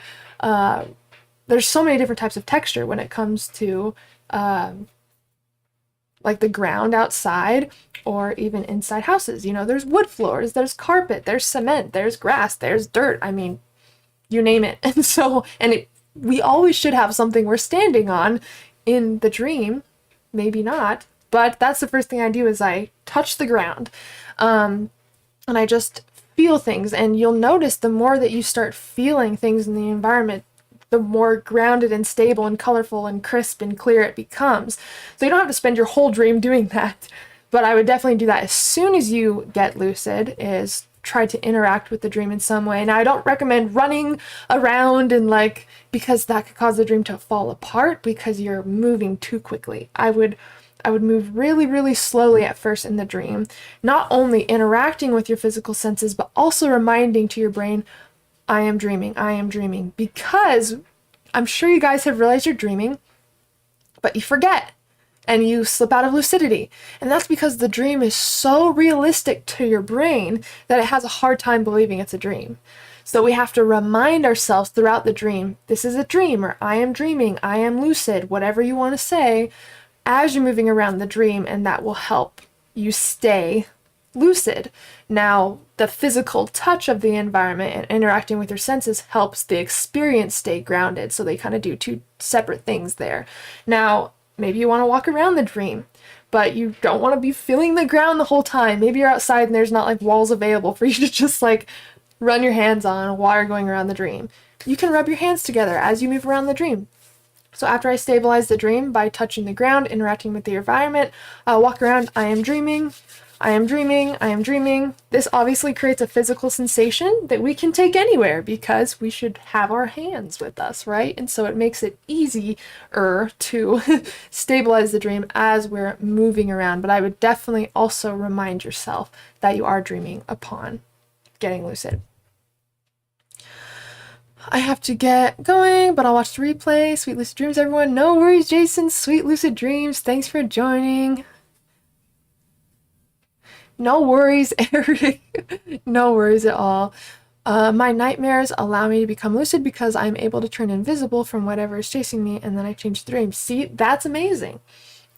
there's so many different types of texture when it comes to like the ground outside or even inside houses. You know, there's wood floors, there's carpet, there's cement, there's grass, there's dirt. I mean, you name it. And so, we always should have something we're standing on in the dream. Maybe not, but that's the first thing I do, is I touch the ground, and I just feel things. And you'll notice the more that you start feeling things in the environment, the more grounded and stable and colorful and crisp and clear it becomes. So you don't have to spend your whole dream doing that, but I would definitely do that as soon as you get lucid, is try to interact with the dream in some way. Now, I don't recommend running around and like, because that could cause the dream to fall apart because you're moving too quickly. I would move really, really slowly at first in the dream, not only interacting with your physical senses, but also reminding to your brain, I am dreaming, because I'm sure you guys have realized you're dreaming, but you forget and you slip out of lucidity. And that's because the dream is so realistic to your brain that it has a hard time believing it's a dream. So we have to remind ourselves throughout the dream, this is a dream, or I am dreaming, I am lucid, whatever you want to say, as you're moving around the dream, and that will help you stay lucid. Now, the physical touch of the environment and interacting with your senses helps the experience stay grounded. So they kind of do two separate things there. Now, maybe you want to walk around the dream, but you don't want to be feeling the ground the whole time. Maybe you're outside and there's not like walls available for you to just like run your hands on while you're going around the dream. You can rub your hands together as you move around the dream. So after I stabilize the dream by touching the ground, interacting with the environment, I'll walk around, I am dreaming, I am dreaming, I am dreaming. This obviously creates a physical sensation that we can take anywhere, because we should have our hands with us, right? And so it makes it easier to stabilize the dream as we're moving around. But I would definitely also remind yourself that you are dreaming upon getting lucid. I have to get going, but I'll watch the replay. Sweet lucid dreams, everyone. No worries, Jason. Sweet lucid dreams. Thanks for joining. No worries, Eric. No worries at all. My nightmares allow me to become lucid because I'm able to turn invisible from whatever is chasing me, and then I change the dream. See, that's amazing.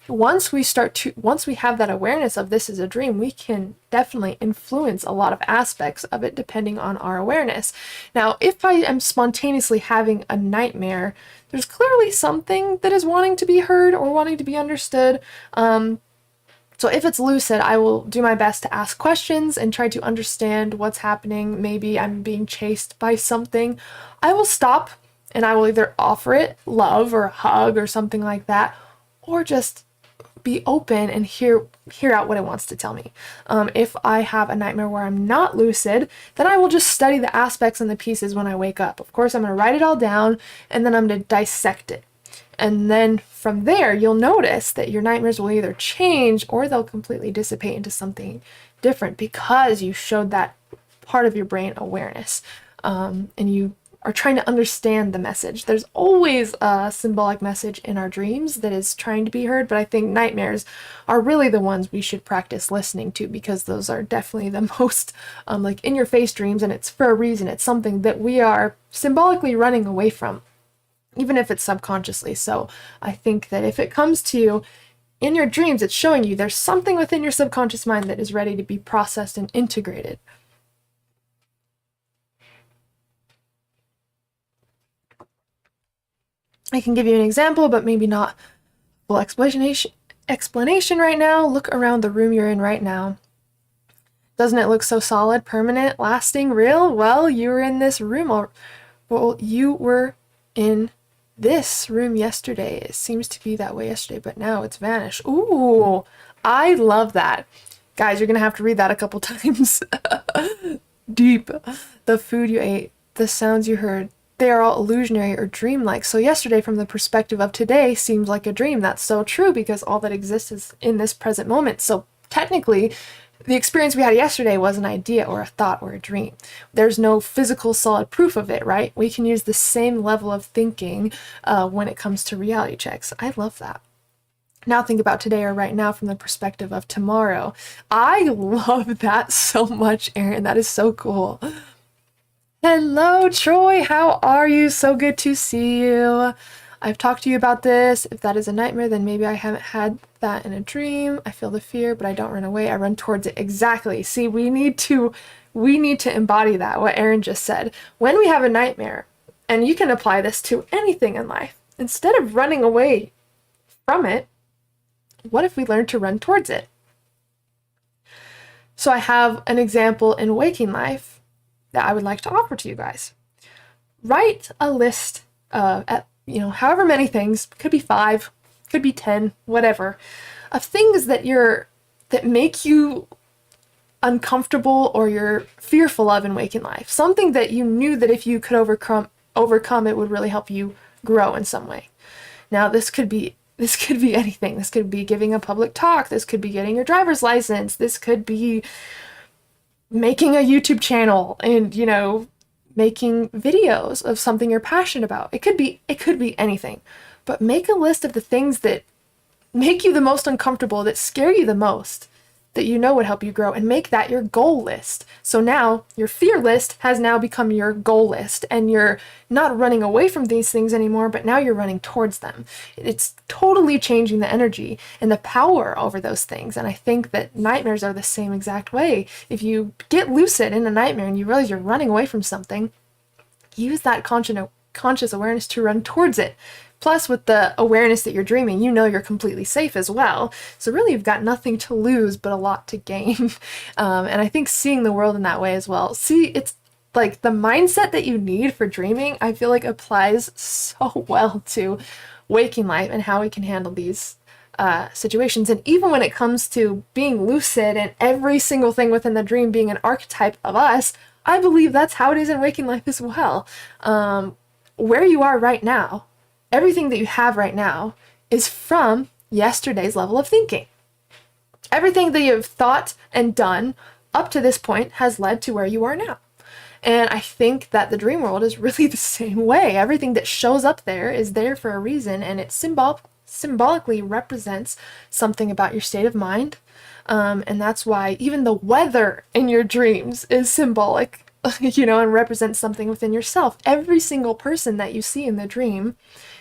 Once we have that awareness of this is a dream, we can definitely influence a lot of aspects of it depending on our awareness. Now, if I am spontaneously having a nightmare, there's clearly something that is wanting to be heard or wanting to be understood. So if it's lucid, I will do my best to ask questions and try to understand what's happening. Maybe I'm being chased by something. I will stop and I will either offer it love or a hug or something like that, or just be open and hear out what it wants to tell me. If I have a nightmare where I'm not lucid, then I will just study the aspects and the pieces when I wake up. Of course, I'm going to write it all down and then I'm going to dissect it. And then from there, you'll notice that your nightmares will either change or they'll completely dissipate into something different because you showed that part of your brain awareness, and you are trying to understand the message. There's always a symbolic message in our dreams that is trying to be heard, but I think nightmares are really the ones we should practice listening to, because those are definitely the most like in your face dreams, and it's for a reason. It's something that we are symbolically running away from, even if it's subconsciously. So I think that if it comes to you in your dreams, it's showing you there's something within your subconscious mind that is ready to be processed and integrated. I can give you an example, but maybe not full explanation right now. Look around the room you're in right now. Doesn't it look so solid, permanent, lasting, real? Well, you were in this room, you were in this room yesterday. It seems to be that way yesterday, but now it's vanished. Ooh, I love that. Guys, you're gonna have to read that a couple times. Deep. The food you ate, the sounds you heard, they are all illusionary or dreamlike. So yesterday, from the perspective of today, seems like a dream. That's so true, because all that exists is in this present moment. So technically, the experience we had yesterday was an idea or a thought or a dream. There's no physical solid proof of it, right? We can use the same level of thinking when it comes to reality checks. I love that. Now think about today or right now from the perspective of tomorrow. I love that so much, Erin. That is so cool. Hello, Troy. How are you? So good to see you. I've talked to you about this. If that is a nightmare, then maybe I haven't had that in a dream. I feel the fear, but I don't run away. I run towards it. Exactly. See, we need to embody that, what Erin just said. When we have a nightmare, and you can apply this to anything in life, instead of running away from it, what if we learn to run towards it? So I have an example in waking life that I would like to offer to you guys. Write a list however many things, could be 5, could be 10, whatever, of things that make you uncomfortable or you're fearful of in waking life. Something that you knew that if you could overcome, it would really help you grow in some way. Now, this could be anything. This could be giving a public talk. This could be getting your driver's license. This could be making a YouTube channel and, making videos of something you're passionate about. It could be anything. But make a list of the things that make you the most uncomfortable, that scare you the most, that you know would help you grow, and make that your goal list. So now your fear list has now become your goal list, and you're not running away from these things anymore, but now you're running towards them. It's totally changing the energy and the power over those things. And I think that nightmares are the same exact way. If you get lucid in a nightmare and you realize you're running away from something, use that conscious awareness to run towards it. Plus, with the awareness that you're dreaming, you know you're completely safe as well. So really, you've got nothing to lose, but a lot to gain. And I think seeing the world in that way as well. See, it's like the mindset that you need for dreaming, I feel like applies so well to waking life and how we can handle these situations. And even when it comes to being lucid and every single thing within the dream being an archetype of us, I believe that's how it is in waking life as well. Where you are right now, everything that you have right now is from yesterday's level of thinking. Everything that you've thought and done up to this point has led to where you are now. And I think that the dream world is really the same way. Everything that shows up there is there for a reason, and it symbolically represents something about your state of mind. And that's why even the weather in your dreams is symbolic, and represents something within yourself. Every single person that you see in the dream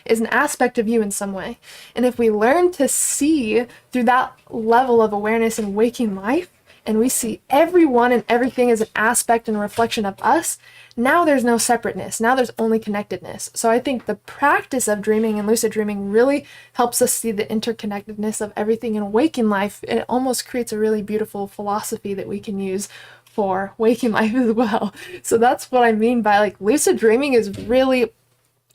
is an aspect of you in some way. And if we learn to see through that level of awareness in waking life, and we see everyone and everything as an aspect and a reflection of us, now there's no separateness. Now there's only connectedness. So I think the practice of dreaming and lucid dreaming really helps us see the interconnectedness of everything in waking life. It almost creates a really beautiful philosophy that we can use for waking life as well. So that's what I mean by like lucid dreaming is really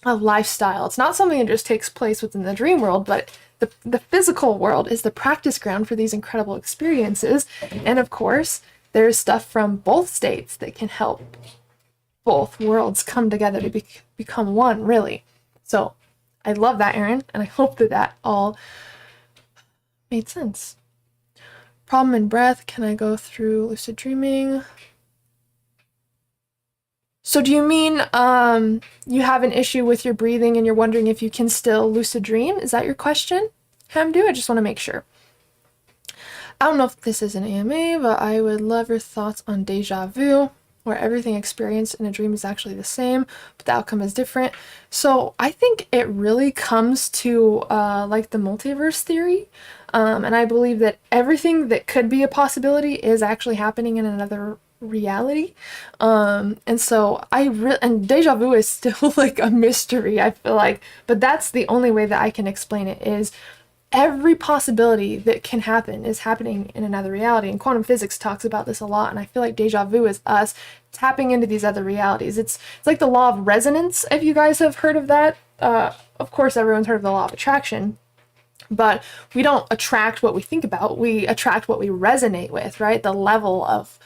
a lifestyle. It's not something that just takes place within the dream world, but the physical world is the practice ground for these incredible experiences. And of course, there's stuff from both states that can help both worlds come together to become one, really. So I love that, Erin, and I hope that that all made sense. Problem in breath. Can I go through lucid dreaming? So do you mean you have an issue with your breathing and you're wondering if you can still lucid dream? Is that your question, Hamdu? I just want to make sure. I don't know if this is an AMA, but I would love your thoughts on deja vu, where everything experienced in a dream is actually the same, but the outcome is different. So I think it really comes to like the multiverse theory. And I believe that everything that could be a possibility is actually happening in another reality. And so and deja vu is still like a mystery, I feel like, but that's the only way that I can explain it, is every possibility that can happen is happening in another reality. And quantum physics talks about this a lot, and I feel like deja vu is us tapping into these other realities. It's like the law of resonance, if you guys have heard of that. Of course, everyone's heard of the law of attraction, but we don't attract what we think about, we attract what we resonate with, right? The level of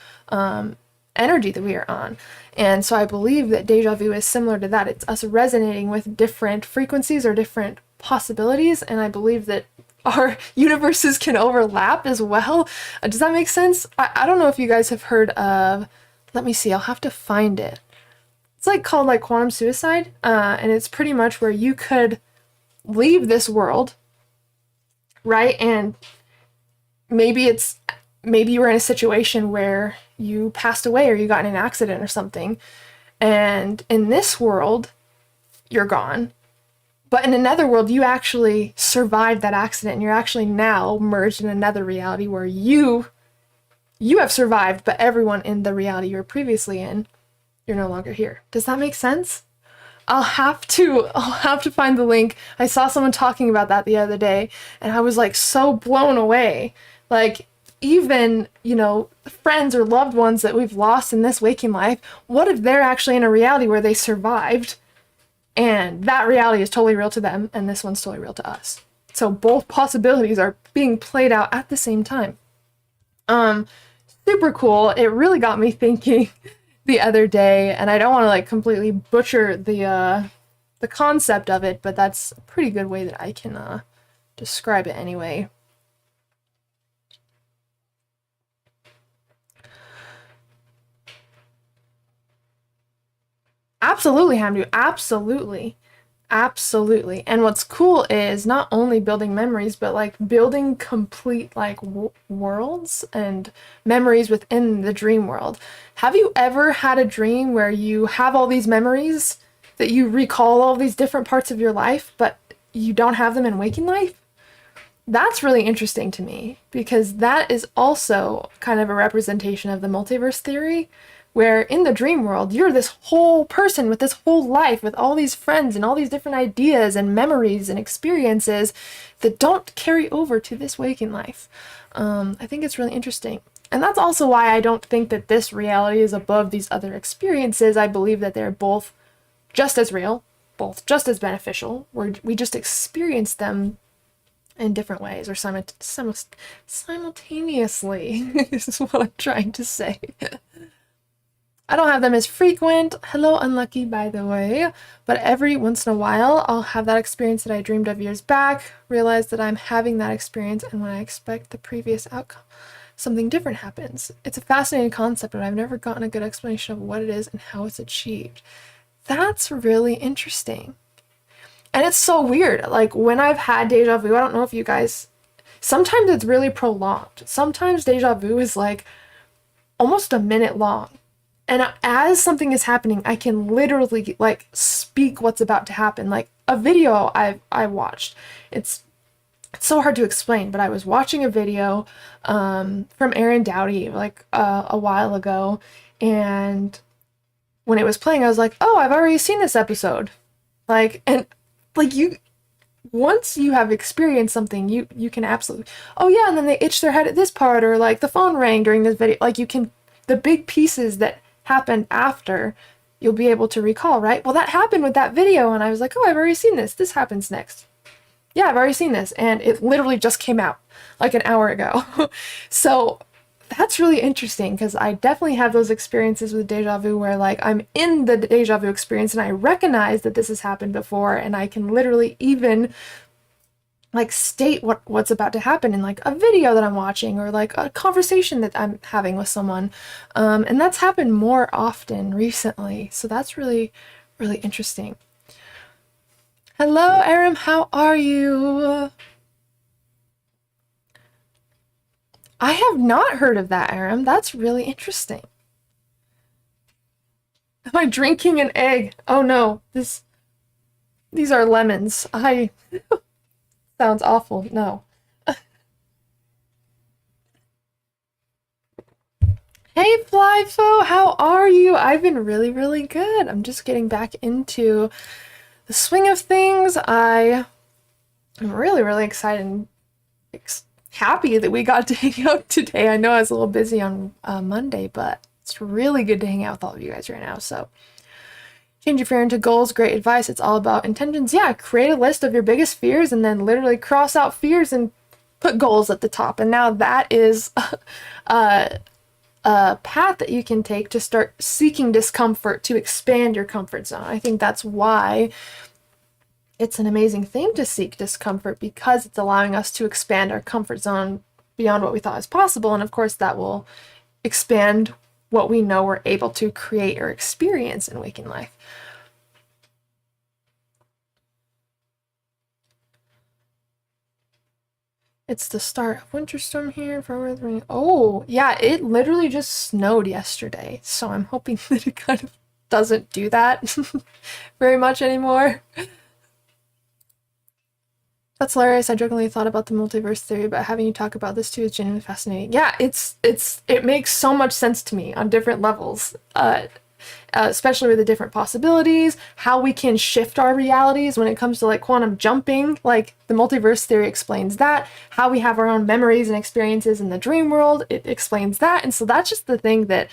energy that we are on. And so I believe that deja vu is similar to that. It's us resonating with different frequencies or different possibilities, and I believe that our universes can overlap as well. Does that make sense? I don't know if you guys have heard of, let me see, I'll have to find it. It's like called like quantum suicide, and it's pretty much where you could leave this world, right? And maybe you were in a situation where you passed away or you got in an accident or something, and in this world you're gone, but in another world you actually survived that accident and you're actually now merged in another reality where you have survived, but everyone in the reality you were previously in, you're no longer here. Does that make sense? I'll have to find the link. I saw someone talking about that the other day and I was like so blown away. Like, even, you know, friends or loved ones that we've lost in this waking life, what if they're actually in a reality where they survived and that reality is totally real to them and this one's totally real to us? So both possibilities are being played out at the same time. Super cool. It really got me thinking the other day, and I don't want to like completely butcher the concept of it, but that's a pretty good way that I can describe it anyway. Absolutely, Hamdu. Absolutely. Absolutely. And what's cool is not only building memories, but like building complete like worlds and memories within the dream world. Have you ever had a dream where you have all these memories, that you recall all these different parts of your life, but you don't have them in waking life? That's really interesting to me, because that is also kind of a representation of the multiverse theory, where in the dream world, you're this whole person with this whole life, with all these friends and all these different ideas and memories and experiences that don't carry over to this waking life. I think it's really interesting. And that's also why I don't think that this reality is above these other experiences. I believe that they're both just as real, both just as beneficial. We just experience them in different ways, or simultaneously, is what I'm trying to say. I don't have them as frequent. Hello, Unlucky, by the way. But every once in a while, I'll have that experience that I dreamed of years back, realize that I'm having that experience, and when I expect the previous outcome, something different happens. It's a fascinating concept, but I've never gotten a good explanation of what it is and how it's achieved. That's really interesting. And it's so weird. Like, when I've had deja vu, I don't know if you guys, sometimes it's really prolonged. Sometimes deja vu is like almost a minute long. And as something is happening, I can literally like speak what's about to happen. Like a video I watched, it's it's so hard to explain, but I was watching a video from Aaron Doughty like a while ago, and when it was playing, I was like, oh, I've already seen this episode. Like, and like once you have experienced something, you can absolutely, oh yeah, and then they itched their head at this part, or like the phone rang during this video. Like you can, the big pieces that happened after, you'll be able to recall, right? Well, that happened with that video, and I was like, oh, I've already seen this. This happens next. Yeah, I've already seen this, and it literally just came out like an hour ago. So that's really interesting, because I definitely have those experiences with deja vu where like I'm in the deja vu experience and I recognize that this has happened before, and I can literally even like state what's about to happen in like a video that I'm watching, or like a conversation that I'm having with someone. And that's happened more often recently. So that's really, really interesting. Hello, Aram, how are you? I have not heard of that, Aram. That's really interesting. Am I drinking an egg? Oh no, these are lemons. Sounds awful. No. Hey, Flyfo, how are you? I've been really, really good. I'm just getting back into the swing of things. I'm really, really excited and happy that we got to hang out today. I know I was a little busy on Monday, but it's really good to hang out with all of you guys right now. So change your fear into goals. Great advice. It's all about intentions. Yeah, create a list of your biggest fears and then literally cross out fears and put goals at the top. And now that is a path that you can take to start seeking discomfort, to expand your comfort zone. I think that's why it's an amazing thing to seek discomfort, because it's allowing us to expand our comfort zone beyond what we thought was possible. And of course, that will expand what we know we're able to create or experience in waking life. It's the start of winter storm here. Oh, yeah, it literally just snowed yesterday. So I'm hoping that it kind of doesn't do that very much anymore. That's hilarious. I jokingly thought about the multiverse theory, but having you talk about this too is genuinely fascinating. Yeah, it makes so much sense to me on different levels. Especially with the different possibilities, how we can shift our realities when it comes to like quantum jumping. Like the multiverse theory explains that. How we have our own memories and experiences in the dream world, it explains that. And so that's just the thing that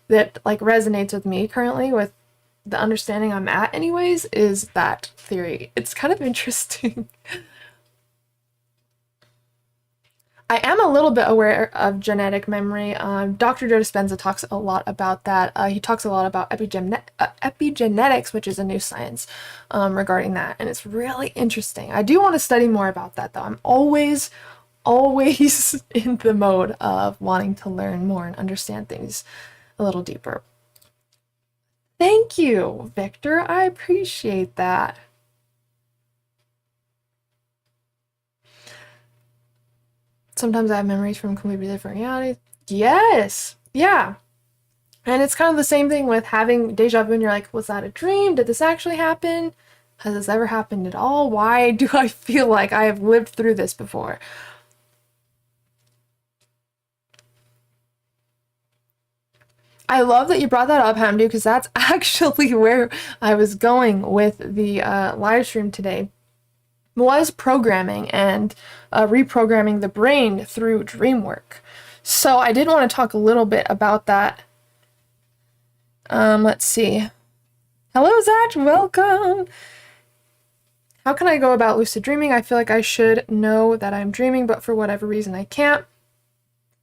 like resonates with me currently, with the understanding I'm at anyways, is that theory. It's kind of interesting. I am a little bit aware of genetic memory. Dr. Joe Dispenza talks a lot about that. He talks a lot about epigenetics, which is a new science regarding that, and it's really interesting. I do want to study more about that, though. I'm always in the mode of wanting to learn more and understand things a little deeper. Thank you, Victor. I appreciate that. Sometimes I have memories from completely different realities. Yes. Yeah. And it's kind of the same thing with having deja vu, and you're like, was that a dream? Did this actually happen? Has this ever happened at all? Why do I feel like I have lived through this before? I love that you brought that up, Hamdu, because that's actually where I was going with the live stream today. Was programming and reprogramming the brain through dream work. So I did want to talk a little bit about that. Let's see. Hello, Zach, welcome. How can I go about lucid dreaming? I feel like I should know that I'm dreaming, but for whatever reason I can't.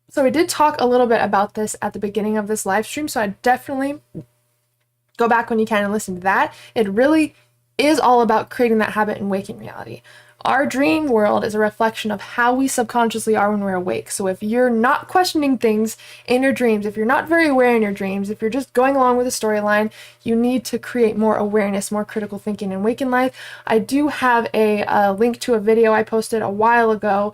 So we did talk a little bit about this at the beginning of this live stream, so I definitely go back when you can and listen to that. It really is all about creating that habit in waking reality. Our dream world is a reflection of how we subconsciously are when we're awake. So if you're not questioning things in your dreams, if you're not very aware in your dreams, if you're just going along with the storyline, you need to create more awareness, more critical thinking in waking life. I do have a link to a video I posted a while ago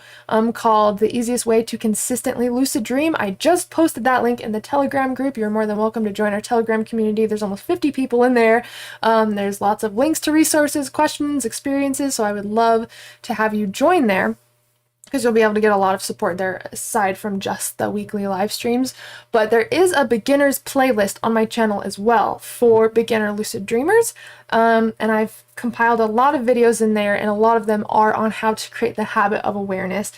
called The Easiest Way to Consistently Lucid Dream. I just posted that link in the Telegram group. You're more than welcome to join our Telegram community. There's almost 50 people in there. There's lots of links to resources, questions, experiences, so I would love to have you join there. because you'll be able to get a lot of support there aside from just the weekly live streams. But there is a beginners playlist on my channel as well for beginner lucid dreamers, and I've compiled a lot of videos in there, and a lot of them are on how to create the habit of awareness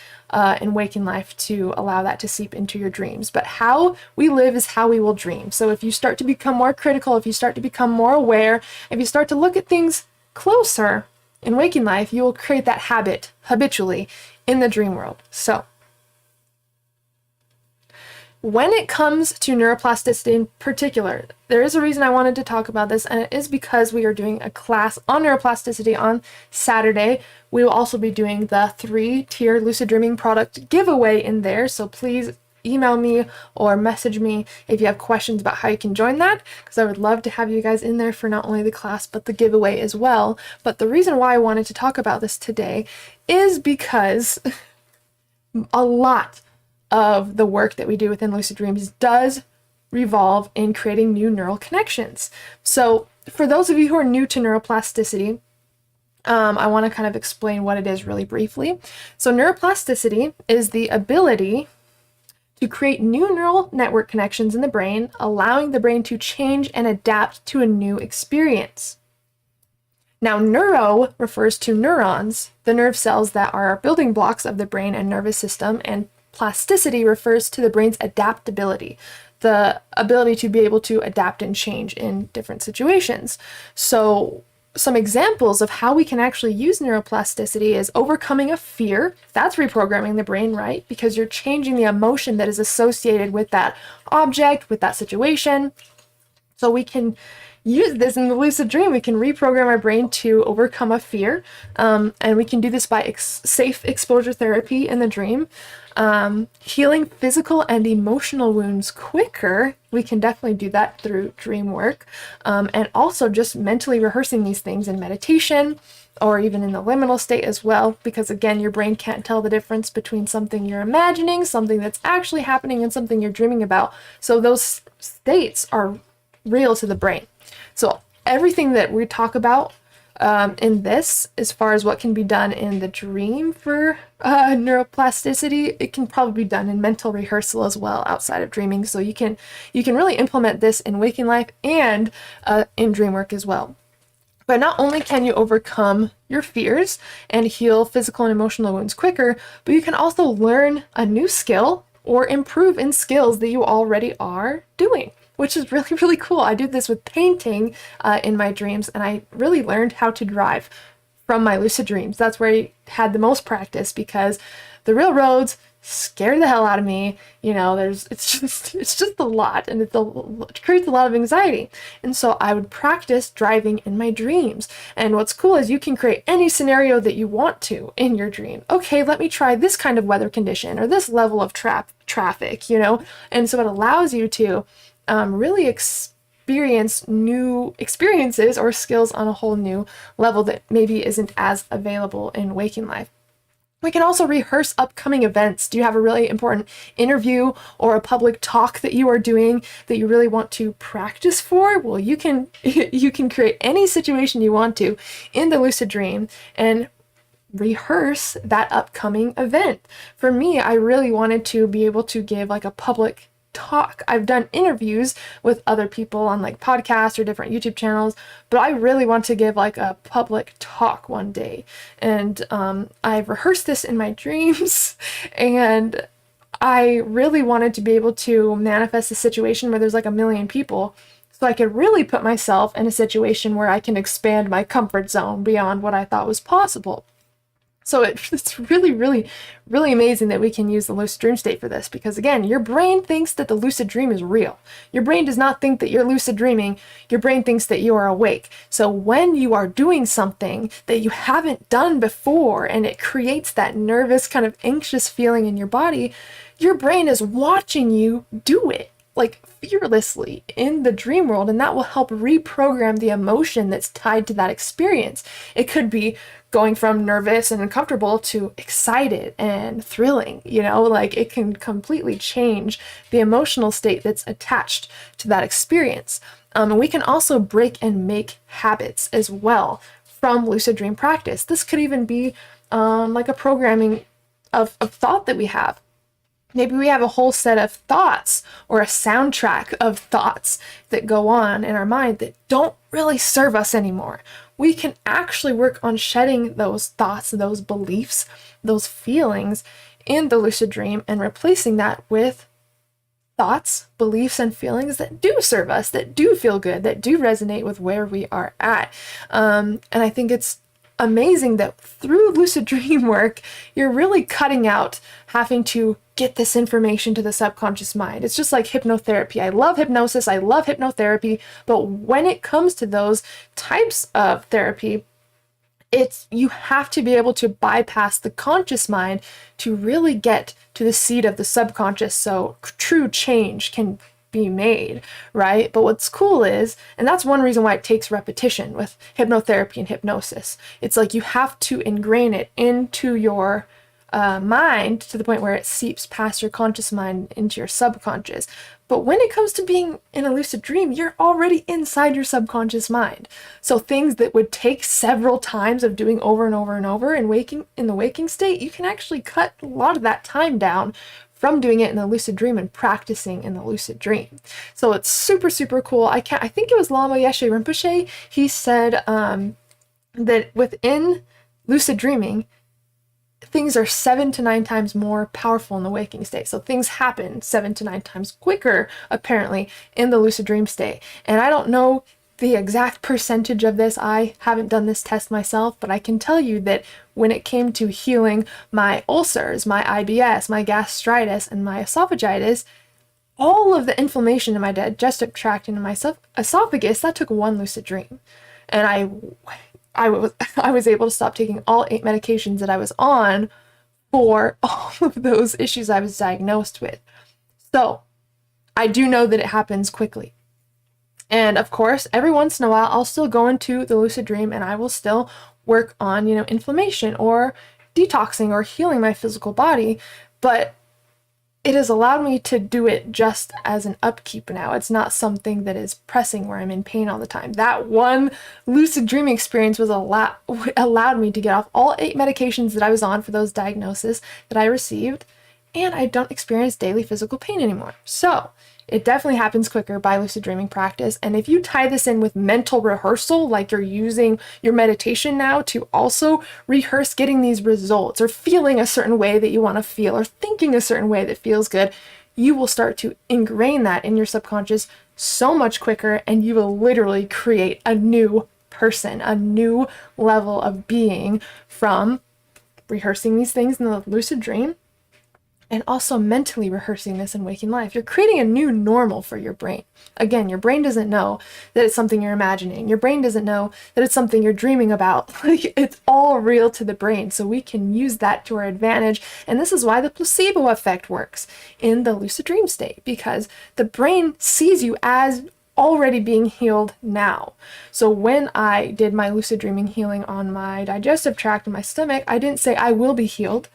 in waking life to allow that to seep into your dreams. But how we live is how we will dream. So if you start to become more critical, if you start to become more aware, if you start to look at things closer in waking life, you will create that habit habitually in the dream world. So when it comes to neuroplasticity in particular, there is a reason I wanted to talk about this, and it is because we are doing a class on neuroplasticity on Saturday. We will also be doing the 3-tier Lucid Dreaming product giveaway in there, so please email me or message me if you have questions about how you can join that, because I would love to have you guys in there for not only the class but the giveaway as well. But the reason why I wanted to talk about this today is because a lot of the work that we do within Lucid Dreams does revolve in creating new neural connections. So for those of you who are new to neuroplasticity, I want to kind of explain what it is really briefly. So neuroplasticity is the ability to create new neural network connections in the brain, allowing the brain to change and adapt to a new experience. Now, neuro refers to neurons, the nerve cells that are building blocks of the brain and nervous system, and plasticity refers to the brain's adaptability, the ability to be able to adapt and change in different situations. So some examples of how we can actually use neuroplasticity is overcoming a fear. That's reprogramming the brain, right? Because you're changing the emotion that is associated with that object, with that situation. So we can use this in the lucid dream. We can reprogram our brain to overcome a fear, and we can do this by safe exposure therapy in the dream. Healing physical and emotional wounds quicker. We can definitely do that through dream work, and also just mentally rehearsing these things in meditation or even in the liminal state as well, because again, your brain can't tell the difference between something you're imagining, something that's actually happening, and something you're dreaming about. So those states are real to the brain. So everything that we talk about in this, as far as what can be done in the dream for neuroplasticity, it can probably be done in mental rehearsal as well outside of dreaming. So you can really implement this in waking life and in dream work as well. But not only can you overcome your fears and heal physical and emotional wounds quicker, but you can also learn a new skill or improve in skills that you already are doing, which is really, really cool. I do this with painting in my dreams, and I really learned how to drive from my lucid dreams. That's where I had the most practice, because the real roads scared the hell out of me. You know, it's just a lot, and it creates a lot of anxiety. And so I would practice driving in my dreams. And what's cool is you can create any scenario that you want to in your dream. Okay, let me try this kind of weather condition or this level of traffic, you know? And so it allows you to really experience new experiences or skills on a whole new level that maybe isn't as available in waking life. We can also rehearse upcoming events. Do you have a really important interview or a public talk that you are doing that you really want to practice for? Well, you can create any situation you want to in the lucid dream and rehearse that upcoming event. For me, I really wanted to be able to give like a public talk. I've done interviews with other people on like podcasts or different YouTube channels, but I really want to give like a public talk one day. And I've rehearsed this in my dreams, and I really wanted to be able to manifest a situation where there's like 1 million people, so I could really put myself in a situation where I can expand my comfort zone beyond what I thought was possible. So it's really, really, really amazing that we can use the lucid dream state for this, because again, your brain thinks that the lucid dream is real. Your brain does not think that you're lucid dreaming. Your brain thinks that you are awake. So when you are doing something that you haven't done before and it creates that nervous kind of anxious feeling in your body, your brain is watching you do it, like fearlessly in the dream world, and that will help reprogram the emotion that's tied to that experience. It could be going from nervous and uncomfortable to excited and thrilling, you know, like it can completely change the emotional state that's attached to that experience. And we can also break and make habits as well from lucid dream practice. This could even be like a programming of thought that we have. Maybe we have a whole set of thoughts or a soundtrack of thoughts that go on in our mind that don't really serve us anymore. We can actually work on shedding those thoughts, those beliefs, those feelings in the lucid dream and replacing that with thoughts, beliefs, and feelings that do serve us, that do feel good, that do resonate with where we are at. And I think it's amazing that through lucid dream work, you're really cutting out having to get this information to the subconscious mind. It's just like hypnotherapy. I love hypnosis, I love hypnotherapy, but when it comes to those types of therapy, you have to be able to bypass the conscious mind to really get to the seat of the subconscious so true change can be made, right? But what's cool is, and that's one reason why it takes repetition with hypnotherapy and hypnosis, it's like you have to ingrain it into your mind to the point where it seeps past your conscious mind into your subconscious. But when it comes to being in a lucid dream, you're already inside your subconscious mind. So things that would take several times of doing over and over and over in the waking state, you can actually cut a lot of that time down from doing it in the lucid dream and practicing in the lucid dream. So it's super, super cool. I think it was Lama Yeshe Rinpoche, he said that within lucid dreaming, things are 7 to 9 times more powerful in the waking state. So things happen 7 to 9 times quicker, apparently, in the lucid dream state. And I don't know the exact percentage of this. I haven't done this test myself, but I can tell you that when it came to healing my ulcers, my IBS, my gastritis, and my esophagitis, all of the inflammation in my digestive tract and in my esophagus, that took one lucid dream. And I was able to stop taking all 8 medications that I was on for all of those issues I was diagnosed with. So I do know that it happens quickly. And of course, every once in a while, I'll still go into the lucid dream and I will still work on, inflammation or detoxing or healing my physical body. But it has allowed me to do it just as an upkeep now. It's not something that is pressing where I'm in pain all the time. That one lucid dreaming experience was allowed me to get off all 8 medications that I was on for those diagnoses that I received, and I don't experience daily physical pain anymore. So it definitely happens quicker by lucid dreaming practice. And if you tie this in with mental rehearsal, like you're using your meditation now to also rehearse getting these results or feeling a certain way that you want to feel or thinking a certain way that feels good, you will start to ingrain that in your subconscious so much quicker, and you will literally create a new person, a new level of being from rehearsing these things in the lucid dream and also mentally rehearsing this in waking life. You're creating a new normal for your brain. Again, your brain doesn't know that it's something you're imagining. Your brain doesn't know that it's something you're dreaming about. It's all real to the brain, so we can use that to our advantage. And this is why the placebo effect works in the lucid dream state, because the brain sees you as already being healed now. So when I did my lucid dreaming healing on my digestive tract and my stomach, I didn't say I will be healed,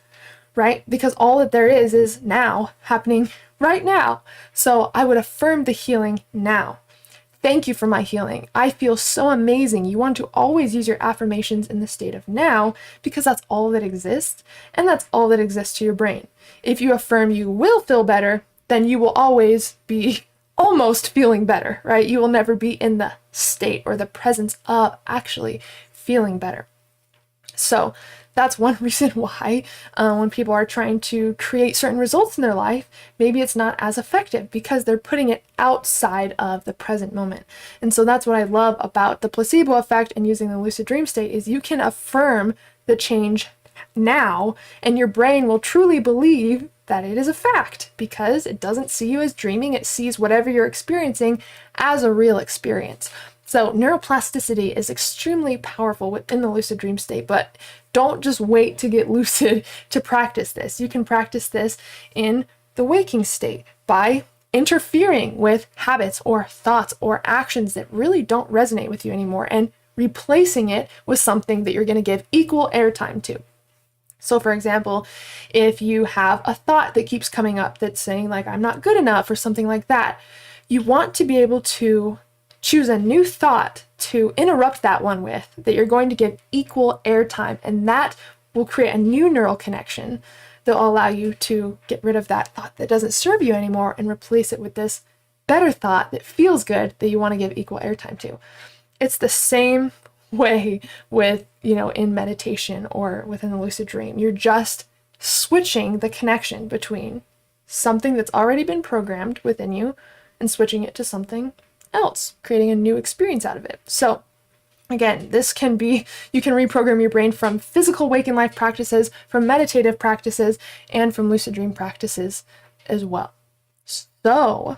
right? Because all that there is now, happening right now. So I would affirm the healing now. Thank you for my healing. I feel so amazing. You want to always use your affirmations in the state of now, because that's all that exists, and that's all that exists to your brain. If you affirm you will feel better, then you will always be almost feeling better, right? You will never be in the state or the presence of actually feeling better. So that's one reason why when people are trying to create certain results in their life, maybe it's not as effective, because they're putting it outside of the present moment. And so that's what I love about the placebo effect and using the lucid dream state, is you can affirm the change now, and your brain will truly believe that it is a fact, because it doesn't see you as dreaming. It sees whatever you're experiencing as a real experience. So neuroplasticity is extremely powerful within the lucid dream state, but don't just wait to get lucid to practice this. You can practice this in the waking state by interfering with habits or thoughts or actions that really don't resonate with you anymore and replacing it with something that you're going to give equal airtime to. So for example, if you have a thought that keeps coming up that's saying like, I'm not good enough or something like that, you want to be able to choose a new thought to interrupt that one with, that you're going to give equal airtime, and that will create a new neural connection that will allow you to get rid of that thought that doesn't serve you anymore and replace it with this better thought that feels good that you want to give equal airtime to. It's the same way with, in meditation or within the lucid dream. You're just switching the connection between something that's already been programmed within you and switching it to something else, creating a new experience out of it. So again, this can be, you can reprogram your brain from physical waking life practices, from meditative practices, and from lucid dream practices as well. So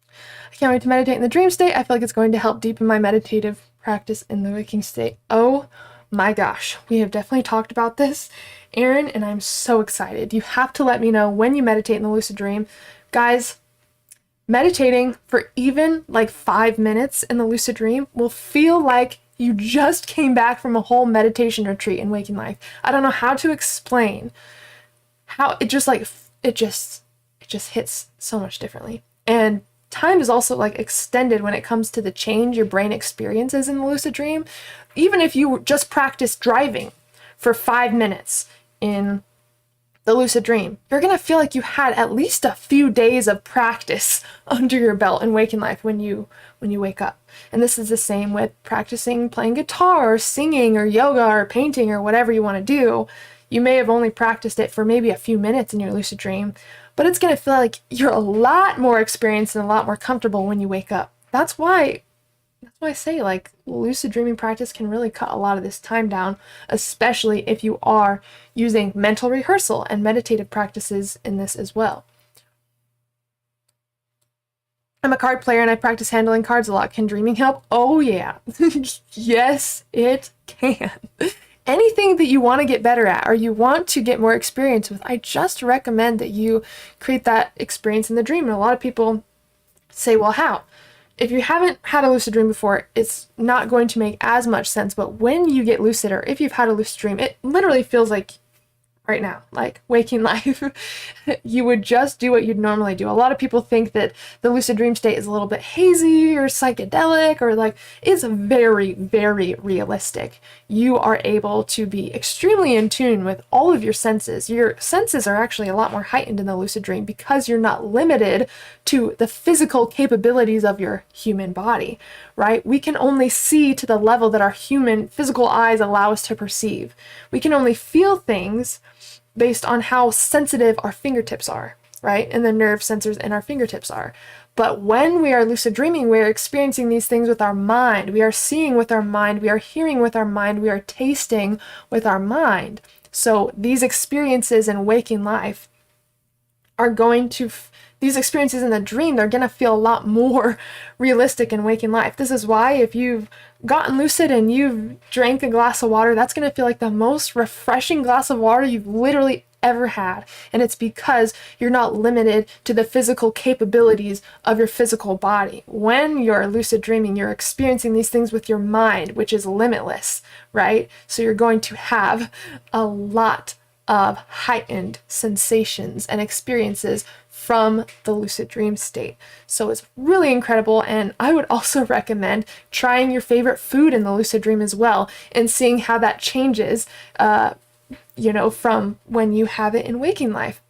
I can't wait to meditate in the dream state. I feel like it's going to help deepen my meditative practice in the waking state. Oh my gosh, we have definitely talked about this, Erin, and I'm so excited. You have to let me know when you meditate in the lucid dream. Guys, meditating for even like 5 minutes in the lucid dream will feel like you just came back from a whole meditation retreat in waking life. I don't know how to explain how it just hits so much differently. And time is also like extended when it comes to the change your brain experiences in the lucid dream. Even if you just practice driving for 5 minutes in the lucid dream, you're going to feel like you had at least a few days of practice under your belt in waking life when you wake up. And this is the same with practicing playing guitar or singing or yoga or painting or whatever you want to do. You may have only practiced it for maybe a few minutes in your lucid dream, but it's going to feel like you're a lot more experienced and a lot more comfortable when you wake up. That's why I say, like, lucid dreaming practice can really cut a lot of this time down, especially if you are using mental rehearsal and meditative practices in this as well. I'm a card player and I practice handling cards a lot. Can dreaming help? Oh yeah. Yes, it can. Anything that you want to get better at or you want to get more experience with, I just recommend that you create that experience in the dream. And a lot of people say, well, how? If you haven't had a lucid dream before, it's not going to make as much sense. But when you get lucid, or if you've had a lucid dream, it literally feels like right now, like waking life. You would just do what you'd normally do. A lot of people think that the lucid dream state is a little bit hazy or psychedelic, or like it's very, very realistic. You are able to be extremely in tune with all of your senses. Your senses are actually a lot more heightened in the lucid dream because you're not limited to the physical capabilities of your human body, right? We can only see to the level that our human physical eyes allow us to perceive. We can only feel things based on how sensitive our fingertips are, right? And the nerve sensors in our fingertips are. But when we are lucid dreaming, we're experiencing these things with our mind. We are seeing with our mind. We are hearing with our mind. We are tasting with our mind. So these experiences in waking life are going to, these experiences in the dream, they're going to feel a lot more realistic in waking life. This is why if you've gotten lucid and you've drank a glass of water, that's going to feel like the most refreshing glass of water you've literally ever had. And it's because you're not limited to the physical capabilities of your physical body. When you're lucid dreaming, you're experiencing these things with your mind, which is limitless, right? So you're going to have a lot of heightened sensations and experiences from the lucid dream state. So it's really incredible, and I would also recommend trying your favorite food in the lucid dream as well and seeing how that changes from when you have it in waking life.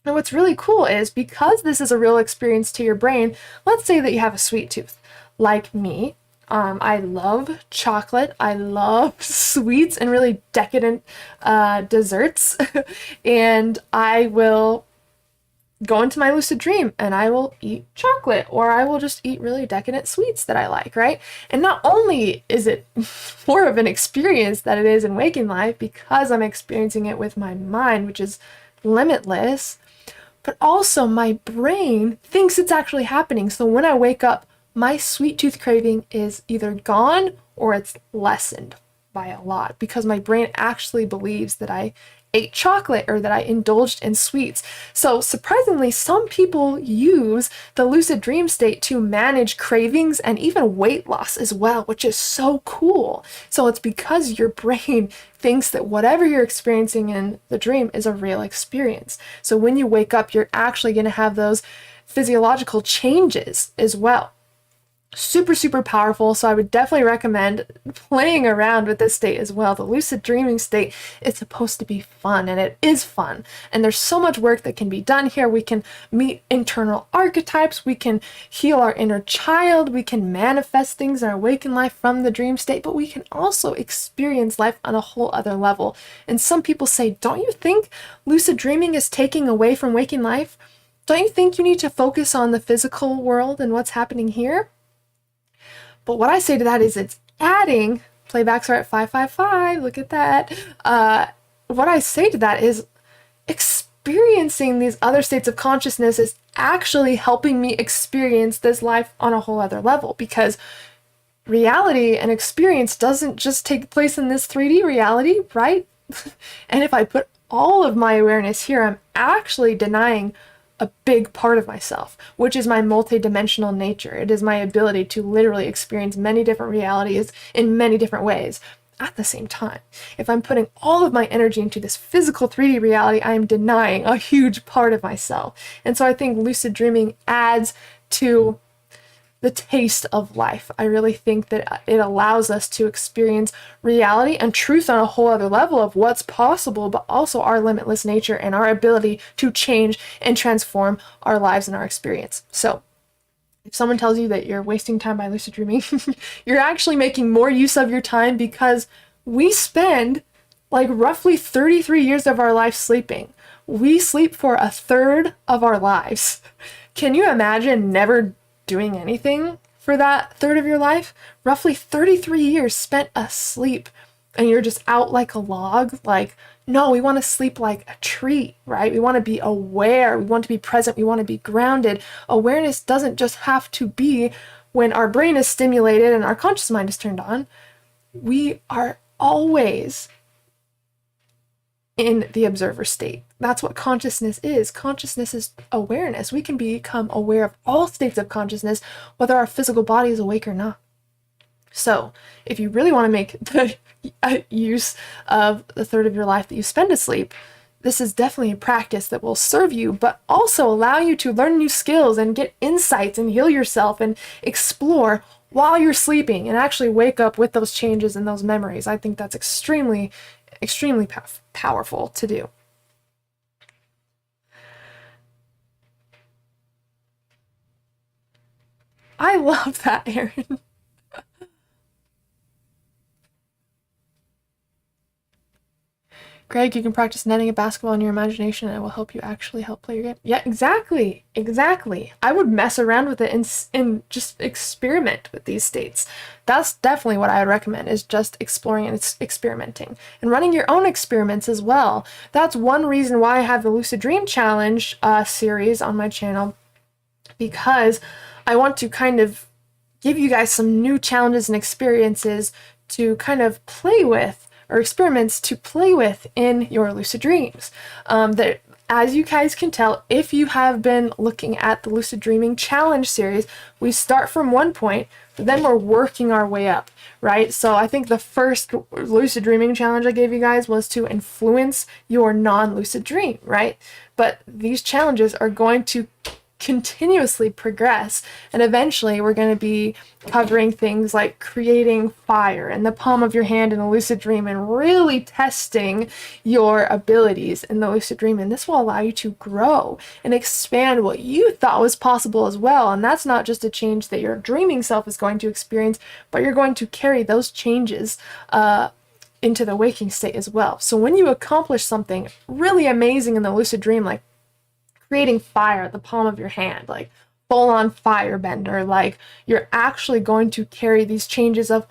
And what's really cool is, because this is a real experience to your brain, let's say that you have a sweet tooth like me. I love chocolate. I love sweets and really decadent desserts. And I will go into my lucid dream and I will eat chocolate, or I will just eat really decadent sweets that I like, right? And not only is it more of an experience that it is in waking life because I'm experiencing it with my mind, which is limitless, but also my brain thinks it's actually happening. So when I wake up, my sweet tooth craving is either gone or it's lessened by a lot because my brain actually believes that I ate chocolate or that I indulged in sweets. So surprisingly, some people use the lucid dream state to manage cravings and even weight loss as well, which is so cool. So it's because your brain thinks that whatever you're experiencing in the dream is a real experience. So when you wake up, you're actually going to have those physiological changes as well. super, super powerful. So I would definitely recommend playing around with this state as well. The lucid dreaming state is supposed to be fun, and it is fun. And there's so much work that can be done here. We can meet internal archetypes. We can heal our inner child. We can manifest things in our waking life from the dream state, but we can also experience life on a whole other level. And some people say, don't you think lucid dreaming is taking away from waking life? Don't you think you need to focus on the physical world and what's happening here? But what I say to that is it's adding, playbacks are at 555, look at that. What I say to that is experiencing these other states of consciousness is actually helping me experience this life on a whole other level, because reality and experience doesn't just take place in this 3D reality, right? And if I put all of my awareness here, I'm actually denying a big part of myself, which is my multidimensional nature. It is my ability to literally experience many different realities in many different ways at the same time. If I'm putting all of my energy into this physical 3D reality, I am denying a huge part of myself. And so I think lucid dreaming adds to the taste of life. I really think that it allows us to experience reality and truth on a whole other level of what's possible, but also our limitless nature and our ability to change and transform our lives and our experience. So if someone tells you that you're wasting time by lucid dreaming, you're actually making more use of your time, because we spend like roughly 33 years of our life sleeping. We sleep for a third of our lives. Can you imagine never doing anything for that third of your life? Roughly 33 years spent asleep, and you're just out like a log. Like, no, we want to sleep like a tree, right? We want to be aware, we want to be present, we want to be grounded. Awareness doesn't just have to be when our brain is stimulated and our conscious mind is turned on. We are always in the observer state. That's what consciousness is. Consciousness is awareness. We can become aware of all states of consciousness, whether our physical body is awake or not. So if you really want to make the use of the third of your life that you spend asleep, this is definitely a practice that will serve you, but also allow you to learn new skills and get insights and heal yourself and explore while you're sleeping and actually wake up with those changes and those memories. I think that's extremely powerful to do. I love that, Erin. Greg, you can practice netting a basketball in your imagination and it will help you actually help play your game. Yeah, exactly. I would mess around with it and just experiment with these states. That's definitely what I would recommend, is just exploring and experimenting and running your own experiments as well. That's one reason why I have the Lucid Dream Challenge series on my channel, because I want to kind of give you guys some new challenges and experiences to kind of play with, or experiments to play with in your lucid dreams. That, as you guys can tell, if you have been looking at the Lucid Dreaming Challenge series, we start from one point, but then we're working our way up, right? So I think the first Lucid Dreaming Challenge I gave you guys was to influence your non-lucid dream, right? But these challenges are going to continuously progress, and eventually we're going to be covering things like creating fire in the palm of your hand in a lucid dream and really testing your abilities in the lucid dream. And this will allow you to grow and expand what you thought was possible as well. And that's not just a change that your dreaming self is going to experience, but you're going to carry those changes into the waking state as well. So when you accomplish something really amazing in the lucid dream, like creating fire at the palm of your hand, like full-on firebender, like you're actually going to carry these changes of,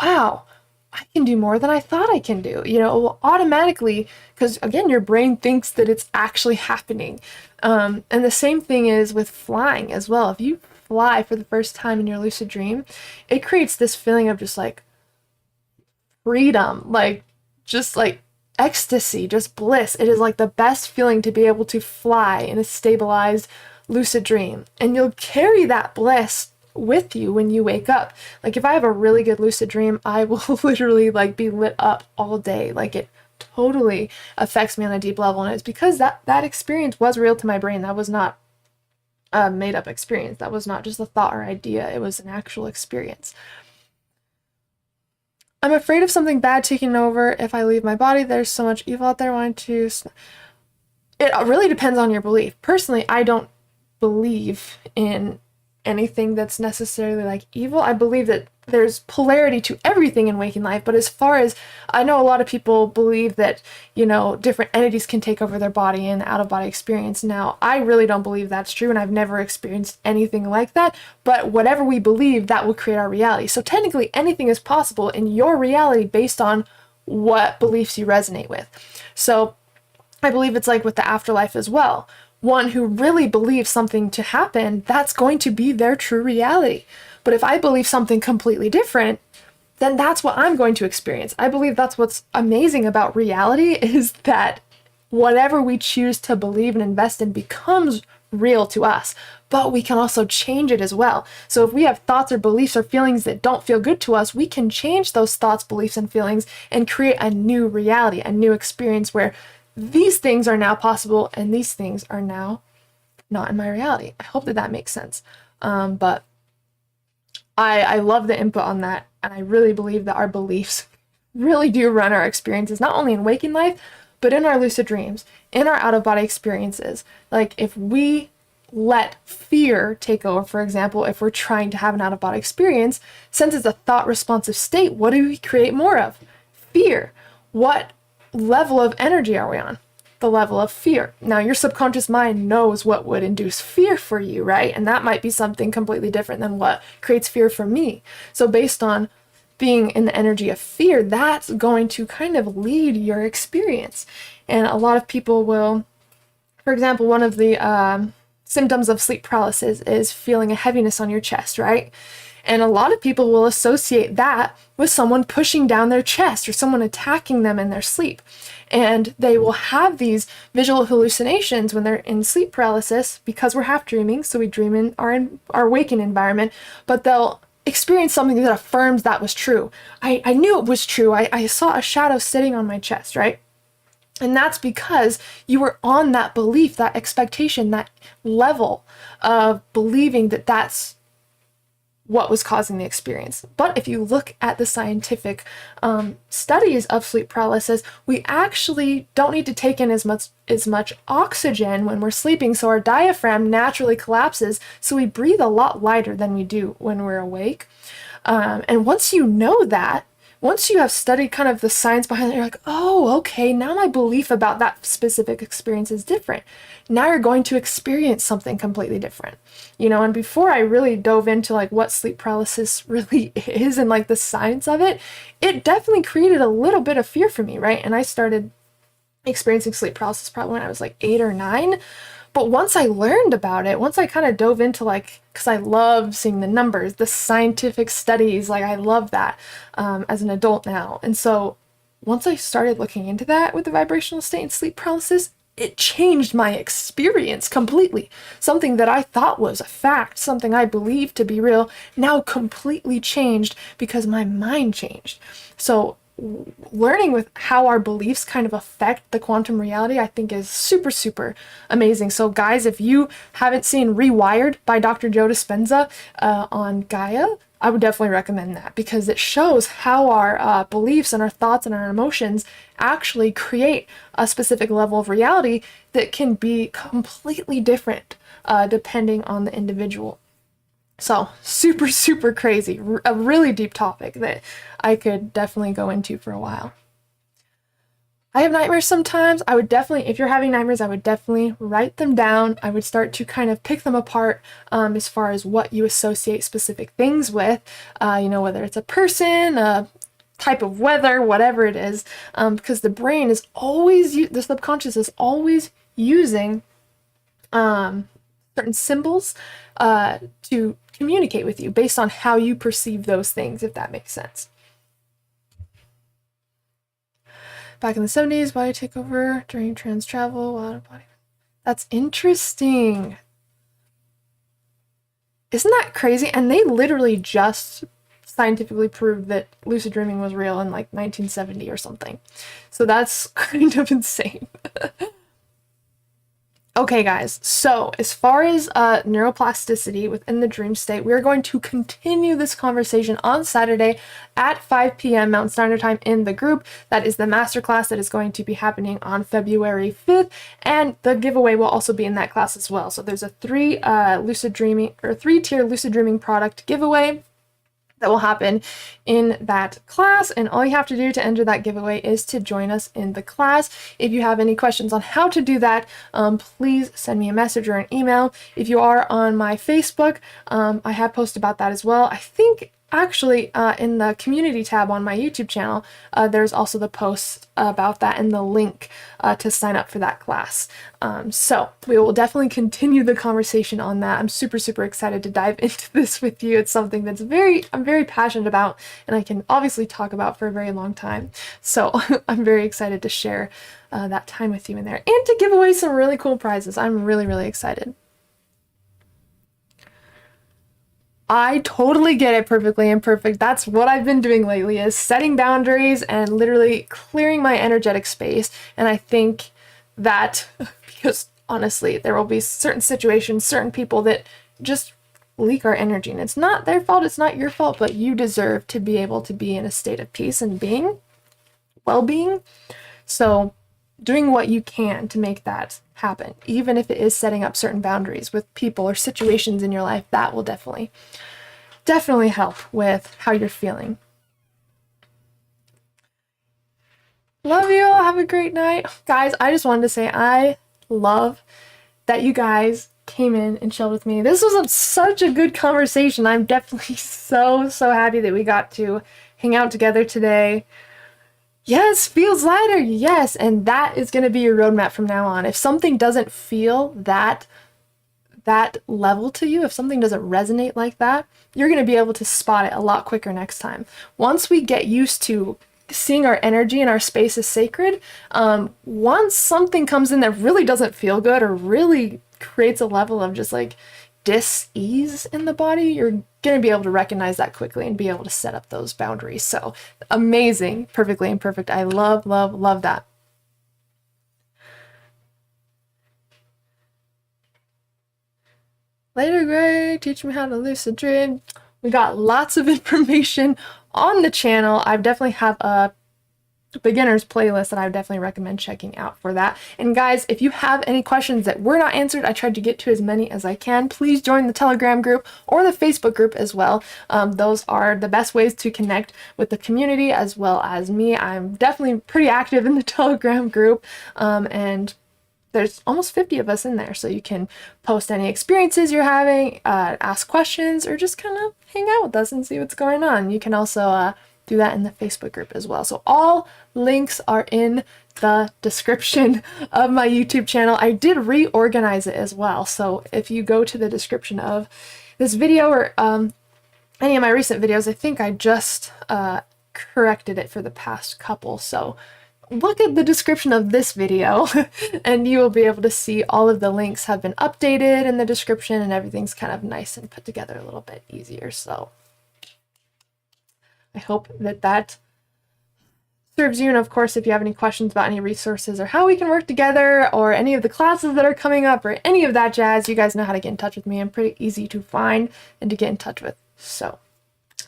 wow, I can do more than I thought I can do, you know, automatically, because again, your brain thinks that it's actually happening. And the same thing is with flying as well. If you fly for the first time in your lucid dream, it creates this feeling of just like freedom, like just like ecstasy, just bliss. It is like the best feeling to be able to fly in a stabilized lucid dream. And you'll carry that bliss with you when you wake up. Like if I have a really good lucid dream, I will literally like be lit up all day. Like it totally affects me on a deep level. And it's because that experience was real to my brain. That was not a made-up experience. That was not just a thought or idea, it was an actual experience. I'm afraid of something bad taking over if I leave my body. There's so much evil out there wanting to... It really depends on your belief. Personally, I don't believe in anything that's necessarily like evil. I believe that there's polarity to everything in waking life, but as far as I know, a lot of people believe that, you know, different entities can take over their body in out-of-body experience. Now, I really don't believe that's true, and I've never experienced anything like that, but whatever we believe, that will create our reality. So technically, anything is possible in your reality based on what beliefs you resonate with. So I believe it's like with the afterlife as well. One who really believes something to happen, that's going to be their true reality. But if I believe something completely different, then that's what I'm going to experience. I believe that's what's amazing about reality, is that whatever we choose to believe and invest in becomes real to us, but we can also change it as well. So if we have thoughts or beliefs or feelings that don't feel good to us, we can change those thoughts, beliefs, and feelings and create a new reality, a new experience where these things are now possible and these things are now not in my reality. I hope that makes sense. But I love the input on that, and I really believe that our beliefs really do run our experiences, not only in waking life, but in our lucid dreams, in our out-of-body experiences. Like, if we let fear take over, for example, if we're trying to have an out-of-body experience, since it's a thought-responsive state, what do we create more of? Fear. What level of energy are we on? The level of fear. Now, your subconscious mind knows what would induce fear for you, right? And that might be something completely different than what creates fear for me. So based on being in the energy of fear, that's going to kind of lead your experience. And a lot of people will, for example, one of the symptoms of sleep paralysis is feeling a heaviness on your chest, right? And a lot of people will associate that with someone pushing down their chest or someone attacking them in their sleep. And they will have these visual hallucinations when they're in sleep paralysis because we're half dreaming, so we dream in our waking environment, but they'll experience something that affirms that was true. I knew it was true. I saw a shadow sitting on my chest, right? And that's because you were on that belief, that expectation, that level of believing that that's what was causing the experience. But if you look at the scientific studies of sleep paralysis, we actually don't need to take in as much oxygen when we're sleeping, so our diaphragm naturally collapses, so we breathe a lot lighter than we do when we're awake. And once you know that, once you have studied kind of the science behind it, you're like, oh, okay, now my belief about that specific experience is different. Now you're going to experience something completely different. You know, and before I really dove into like what sleep paralysis really is and like the science of it, it definitely created a little bit of fear for me, right? And I started experiencing sleep paralysis probably when I was like 8 or 9. But once I learned about it, once I kind of dove into like, because I love seeing the numbers, the scientific studies, like I love that as an adult now. And so once I started looking into that with the vibrational state and sleep paralysis, it changed my experience completely. Something that I thought was a fact, something I believed to be real, now completely changed because my mind changed. So learning with how our beliefs kind of affect the quantum reality, I think is super, super amazing. So guys, if you haven't seen Rewired by Dr. Joe Dispenza on Gaia, I would definitely recommend that because it shows how our beliefs and our thoughts and our emotions actually create a specific level of reality that can be completely different depending on the individual. So super, super crazy, a really deep topic that I could definitely go into for a while. I have nightmares sometimes. I would definitely, if you're having nightmares, I would definitely write them down. I would start to kind of pick them apart as far as what you associate specific things with, you know, whether it's a person, a type of weather, whatever it is, because the brain is always, the subconscious is always using certain symbols to communicate with you based on how you perceive those things, if that makes sense. Back in the 70s, body takeover during trans travel, out of body. That's interesting. Isn't that crazy? And they literally just scientifically proved that lucid dreaming was real in like 1970 or something. So that's kind of insane. Okay, guys, so as far as neuroplasticity within the dream state, we're going to continue this conversation on Saturday at 5 p.m. Mountain Standard Time in the group. That is the masterclass that is going to be happening on February 5th, and the giveaway will also be in that class as well. So there's a three-tier Lucid Dreaming product giveaway that will happen in that class, and all you have to do to enter that giveaway is to join us in the class. If you have any questions on how to do that, please send me a message or an email. If you are on my Facebook, I have posted about that as well. I think actually in the community tab on my YouTube channel, there's also the post about that and the link to sign up for that class. So we will definitely continue the conversation on that. I'm super, super excited to dive into this with you. It's something that's I'm very passionate about, and I can obviously talk about for a very long time. So I'm very excited to share that time with you in there and to give away some really cool prizes. I'm really, really excited. I totally get it, perfectly imperfect. That's what I've been doing lately, is setting boundaries and literally clearing my energetic space. And I think that, because honestly, there will be certain situations, certain people that just leak our energy, and it's not their fault, it's not your fault, but you deserve to be able to be in a state of peace and well-being. So doing what you can to make that happen, even if it is setting up certain boundaries with people or situations in your life, that will definitely help with how you're feeling. Love you all. Have a great night. Guys, I just wanted to say I love that you guys came in and chilled with me. This was such a good conversation. I'm definitely so happy that we got to hang out together today. Yes, feels lighter. Yes, and that is going to be your roadmap from now on. If something doesn't feel that level to you, if something doesn't resonate like that, you're going to be able to spot it a lot quicker next time. Once we get used to seeing our energy and our space as sacred, once something comes in that really doesn't feel good or really creates a level of just like dis-ease in the body, you're going to be able to recognize that quickly and be able to set up those boundaries. So amazing, perfectly imperfect. I love that. Later, Greg, teach me how to lucid dream. We got lots of information on the channel. I definitely have a beginners playlist that I would definitely recommend checking out for that. And guys, if you have any questions that were not answered, I tried to get to as many as I can. Please join the Telegram group or the Facebook group as well. Those are the best ways to connect with the community as well as me. I'm definitely pretty active in the Telegram group, and there's almost 50 of us in there, so you can post any experiences you're having, ask questions, or just kind of hang out with us and see what's going on. You can also do that in the Facebook group as well. So all links are in the description of my YouTube channel. I did reorganize it as well. So if you go to the description of this video or any of my recent videos, I think I just corrected it for the past couple. So look at the description of this video and you will be able to see all of the links have been updated in the description, and everything's kind of nice and put together a little bit easier. So I hope that serves you. And of course, if you have any questions about any resources or how we can work together or any of the classes that are coming up or any of that jazz, you guys know how to get in touch with me. I'm pretty easy to find and to get in touch with. So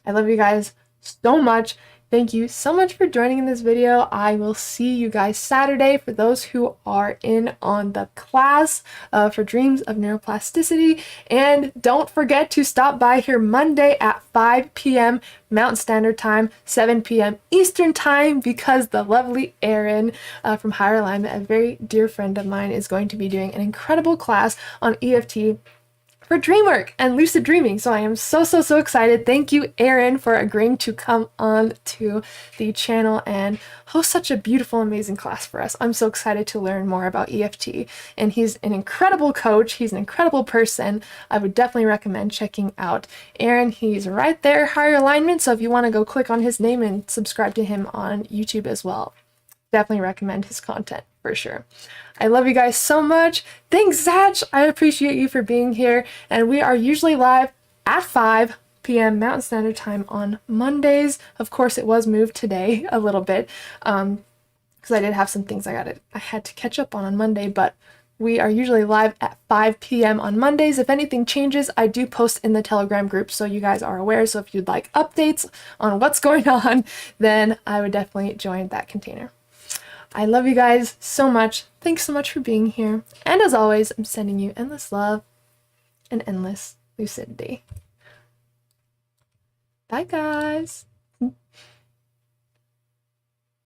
I love you guys so much. Thank you so much for joining in this video. I will see you guys Saturday for those who are in on the class for Dreams of Neuroplasticity. And don't forget to stop by here Monday at 5 p.m. Mountain Standard Time, 7 p.m. Eastern Time, because the lovely Erin from Higher Alignment, a very dear friend of mine, is going to be doing an incredible class on EFT for dream work and lucid dreaming. So I am so excited. Thank you, Erin, for agreeing to come on to the channel and host such a beautiful, amazing class for us. I'm so excited to learn more about EFT, and he's an incredible coach. He's an incredible person. I would definitely recommend checking out Erin. He's right there, Higher Alignment. So if you want to go click on his name and subscribe to him on YouTube as well, definitely recommend his content for sure. I love you guys so much. Thanks, Zach. I appreciate you for being here. And we are usually live at 5 p.m. Mountain Standard Time on Mondays. Of course, it was moved today a little bit because I did have some things I had to catch up on Monday, but We are usually live at 5 p.m. on Mondays. If anything changes, I do post in the Telegram group so you guys are aware. So if you'd like updates on what's going on, then I would definitely join that container. I love you guys so much. Thanks so much for being here. And as always, I'm sending you endless love and endless lucidity. Bye, guys.